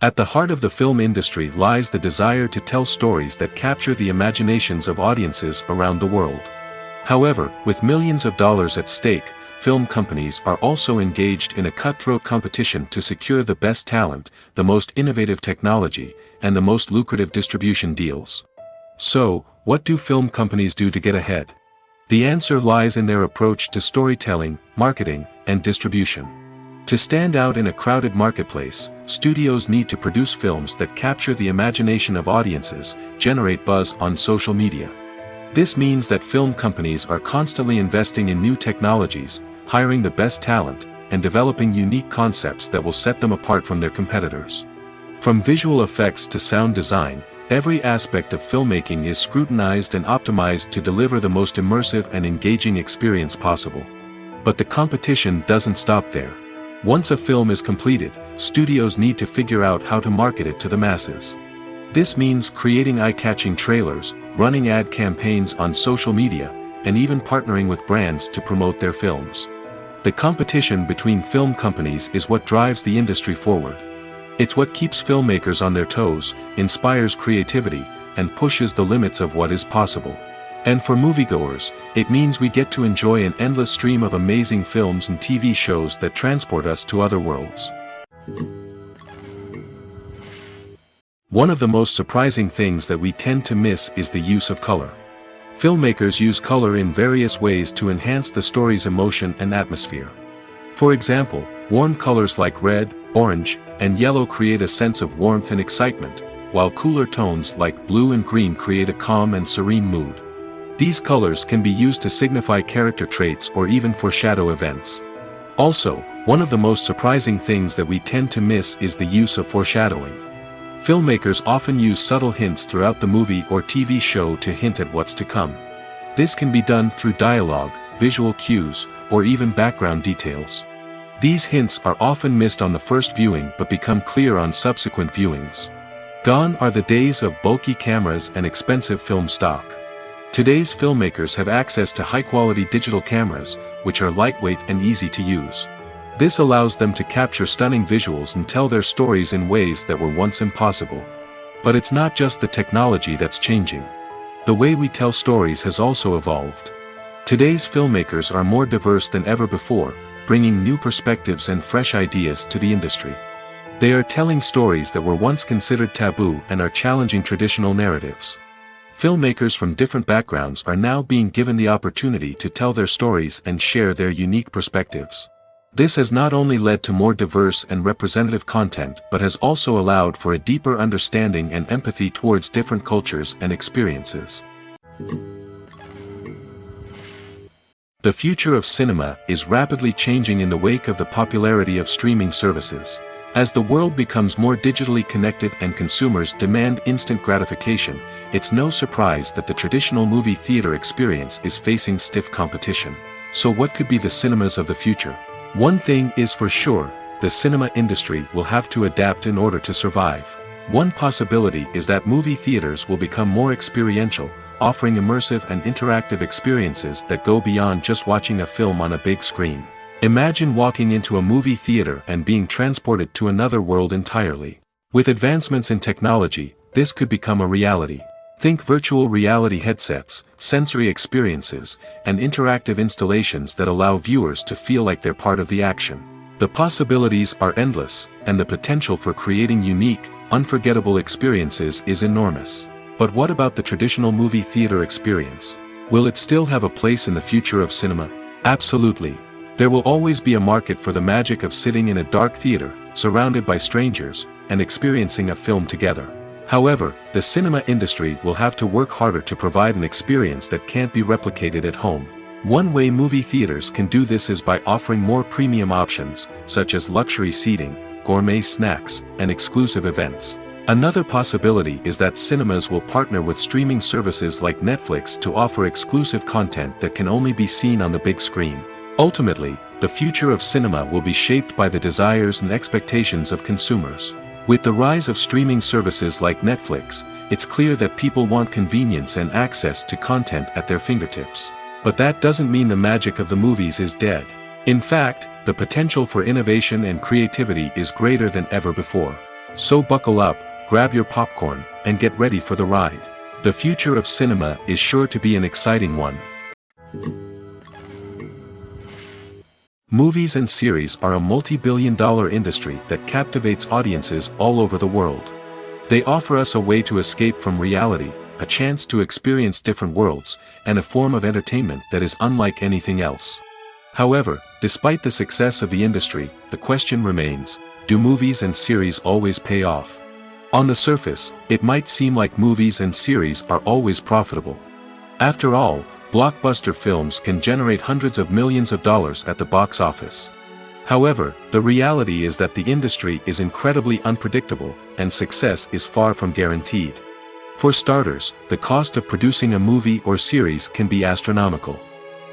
At the heart of the film industry lies the desire to tell stories that capture the imaginations of audiences around the world. However, with millions of dollars at stake, film companies are also engaged in a cutthroat competition to secure the best talent, the most innovative technology, and the most lucrative distribution deals. So, what do film companies do to get ahead? The answer lies in their approach to storytelling, marketing, and distribution. To stand out in a crowded marketplace, studios need to produce films that capture the imagination of audiences, generate buzz on social media. This means that film companies are constantly investing in new technologies, hiring the best talent, and developing unique concepts that will set them apart from their competitors. From visual effects to sound design, every aspect of filmmaking is scrutinized and optimized to deliver the most immersive and engaging experience possible. But the competition doesn't stop there. Once a film is completed, studios need to figure out how to market it to the masses. This means creating eye-catching trailers, running ad campaigns on social media, and even partnering with brands to promote their films. The competition between film companies is what drives the industry forward. It's what keeps filmmakers on their toes, inspires creativity, and pushes the limits of what is possible. And for moviegoers, it means we get to enjoy an endless stream of amazing films and TV shows that transport us to other worlds. One of the most surprising things that we tend to miss is the use of color. Filmmakers use color in various ways to enhance the story's emotion and atmosphere. For example, warm colors like red, orange, and yellow create a sense of warmth and excitement, while cooler tones like blue and green create a calm and serene mood. These colors can be used to signify character traits or even foreshadow events. Also, one of the most surprising things that we tend to miss is the use of foreshadowing. Filmmakers often use subtle hints throughout the movie or TV show to hint at what's to come. This can be done through dialogue, visual cues, or even background details. These hints are often missed on the first viewing but become clear on subsequent viewings. Gone are the days of bulky cameras and expensive film stock. Today's filmmakers have access to high-quality digital cameras, which are lightweight and easy to use. This allows them to capture stunning visuals and tell their stories in ways that were once impossible. But it's not just the technology that's changing. The way we tell stories has also evolved. Today's filmmakers are more diverse than ever before, bringing new perspectives and fresh ideas to the industry. They are telling stories that were once considered taboo and are challenging traditional narratives. Filmmakers from different backgrounds are now being given the opportunity to tell their stories and share their unique perspectives. This has not only led to more diverse and representative content but has also allowed for a deeper understanding and empathy towards different cultures and experiences. The future of cinema is rapidly changing in the wake of the popularity of streaming services. As the world becomes more digitally connected and consumers demand instant gratification, it's no surprise that the traditional movie theater experience is facing stiff competition. So what could be the cinemas of the future? One thing is for sure, the cinema industry will have to adapt in order to survive. One possibility is that movie theaters will become more experiential, offering immersive and interactive experiences that go beyond just watching a film on a big screen. Imagine walking into a movie theater and being transported to another world entirely. With advancements in technology, this could become a reality. Think virtual reality headsets, sensory experiences, and interactive installations that allow viewers to feel like they're part of the action. The possibilities are endless, and the potential for creating unique, unforgettable experiences is enormous. But what about the traditional movie theater experience? Will it still have a place in the future of cinema? Absolutely. There will always be a market for the magic of sitting in a dark theater, surrounded by strangers, and experiencing a film together. However, the cinema industry will have to work harder to provide an experience that can't be replicated at home. One way movie theaters can do this is by offering more premium options, such as luxury seating, gourmet snacks, and exclusive events. Another possibility is that cinemas will partner with streaming services like Netflix to offer exclusive content that can only be seen on the big screen. Ultimately, the future of cinema will be shaped by the desires and expectations of consumers. With the rise of streaming services like Netflix, it's clear that people want convenience and access to content at their fingertips. But that doesn't mean the magic of the movies is dead. In fact, the potential for innovation and creativity is greater than ever before. So buckle up, grab your popcorn, and get ready for the ride. The future of cinema is sure to be an exciting one. Movies and series are a multi-billion-dollar industry that captivates audiences all over the world. They offer us a way to escape from reality, a chance to experience different worlds, and a form of entertainment that is unlike anything else. However, despite the success of the industry, the question remains, do movies and series always pay off? On the surface, it might seem like movies and series are always profitable. After all, blockbuster films can generate hundreds of millions of dollars at the box office. However, the reality is that the industry is incredibly unpredictable, and success is far from guaranteed. For starters, the cost of producing a movie or series can be astronomical.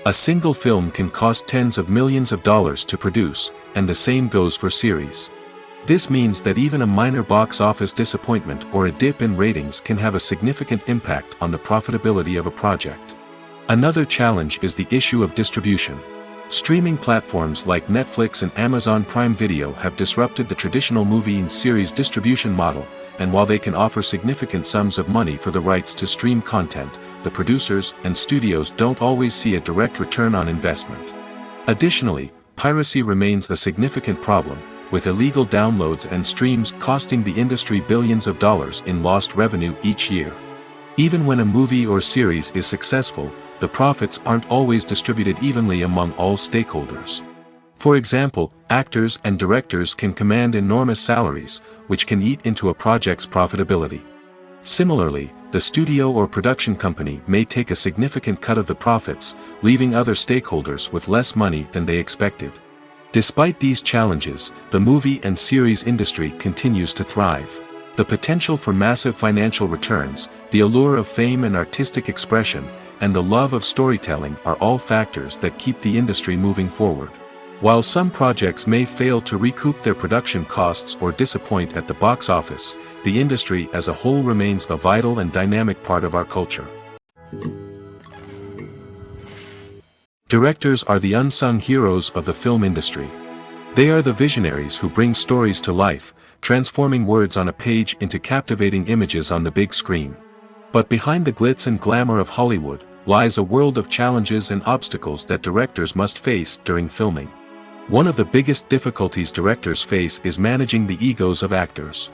A single film can cost tens of millions of dollars to produce, and the same goes for series. This means that even a minor box office disappointment or a dip in ratings can have a significant impact on the profitability of a project. Another challenge is the issue of distribution. Streaming platforms like Netflix and Amazon Prime Video have disrupted the traditional movie and series distribution model, and while they can offer significant sums of money for the rights to stream content, the producers and studios don't always see a direct return on investment. Additionally, piracy remains a significant problem, with illegal downloads and streams costing the industry billions of dollars in lost revenue each year. Even when a movie or series is successful, the profits aren't always distributed evenly among all stakeholders. For example, actors and directors can command enormous salaries, which can eat into a project's profitability. Similarly, the studio or production company may take a significant cut of the profits, leaving other stakeholders with less money than they expected. Despite these challenges, the movie and series industry continues to thrive. The potential for massive financial returns, the allure of fame and artistic expression, and the love of storytelling are all factors that keep the industry moving forward. While some projects may fail to recoup their production costs or disappoint at the box office, the industry as a whole remains a vital and dynamic part of our culture. Directors are the unsung heroes of the film industry. They are the visionaries who bring stories to life, transforming words on a page into captivating images on the big screen. But behind the glitz and glamour of Hollywood lies a world of challenges and obstacles that directors must face during filming. One of the biggest difficulties directors face is managing the egos of actors.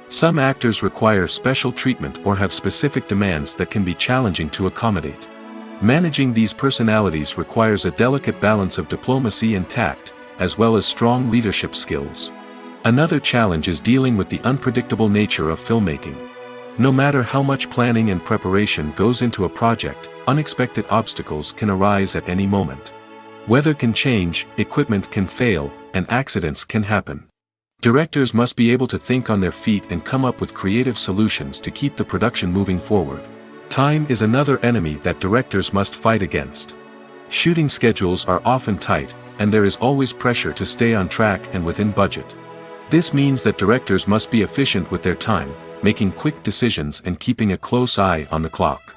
Some actors require special treatment or have specific demands that can be challenging to accommodate. Managing these personalities requires a delicate balance of diplomacy and tact, as well as strong leadership skills. Another challenge is dealing with the unpredictable nature of filmmaking. No matter how much planning and preparation goes into a project, unexpected obstacles can arise at any moment. Weather can change, equipment can fail, and accidents can happen. Directors must be able to think on their feet and come up with creative solutions to keep the production moving forward. Time is another enemy that directors must fight against. Shooting schedules are often tight, and there is always pressure to stay on track and within budget. This means that directors must be efficient with their time, making quick decisions and keeping a close eye on the clock.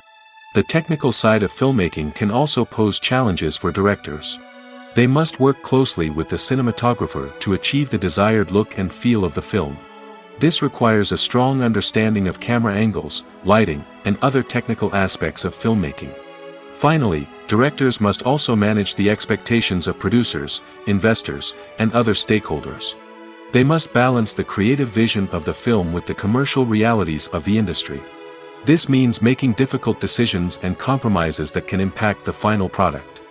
The technical side of filmmaking can also pose challenges for directors. They must work closely with the cinematographer to achieve the desired look and feel of the film. This requires a strong understanding of camera angles, lighting, and other technical aspects of filmmaking. Finally, directors must also manage the expectations of producers, investors, and other stakeholders. They must balance the creative vision of the film with the commercial realities of the industry. This means making difficult decisions and compromises that can impact the final product.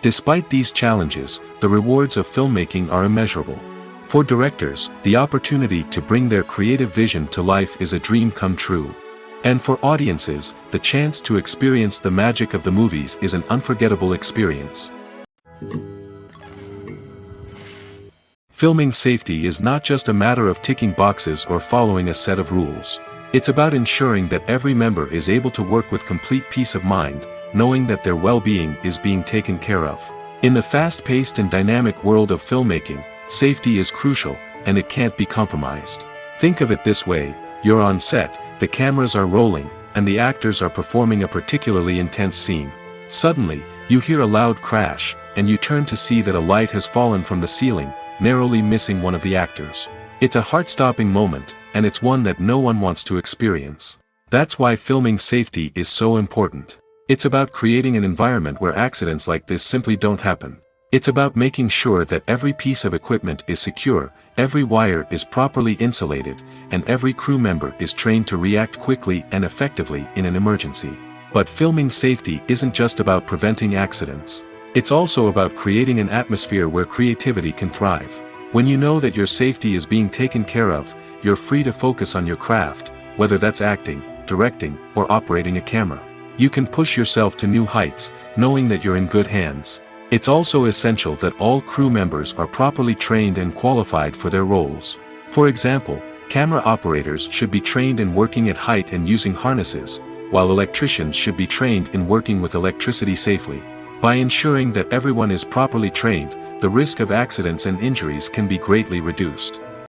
Despite these challenges, the rewards of filmmaking are immeasurable. For directors, the opportunity to bring their creative vision to life is a dream come true. And for audiences, the chance to experience the magic of the movies is an unforgettable experience. Filming safety is not just a matter of ticking boxes or following a set of rules. It's about ensuring that every member is able to work with complete peace of mind, knowing that their well-being is being taken care of. In the fast-paced and dynamic world of filmmaking, safety is crucial, and it can't be compromised. Think of it this way: you're on set, the cameras are rolling, and the actors are performing a particularly intense scene. Suddenly, you hear a loud crash, and you turn to see that a light has fallen from the ceiling, narrowly missing one of the actors. It's a heart-stopping moment, and it's one that no one wants to experience. That's why filming safety is so important. It's about creating an environment where accidents like this simply don't happen. It's about making sure that every piece of equipment is secure, every wire is properly insulated, and every crew member is trained to react quickly and effectively in an emergency. But filming safety isn't just about preventing accidents. It's also about creating an atmosphere where creativity can thrive. When you know that your safety is being taken care of, you're free to focus on your craft, whether that's acting, directing, or operating a camera. You can push yourself to new heights, knowing that you're in good hands. It's also essential that all crew members are properly trained and qualified for their roles. For example, camera operators should be trained in working at height and using harnesses, while electricians should be trained in working with electricity safely. By ensuring that everyone is properly trained, the risk of accidents and injuries can be greatly reduced.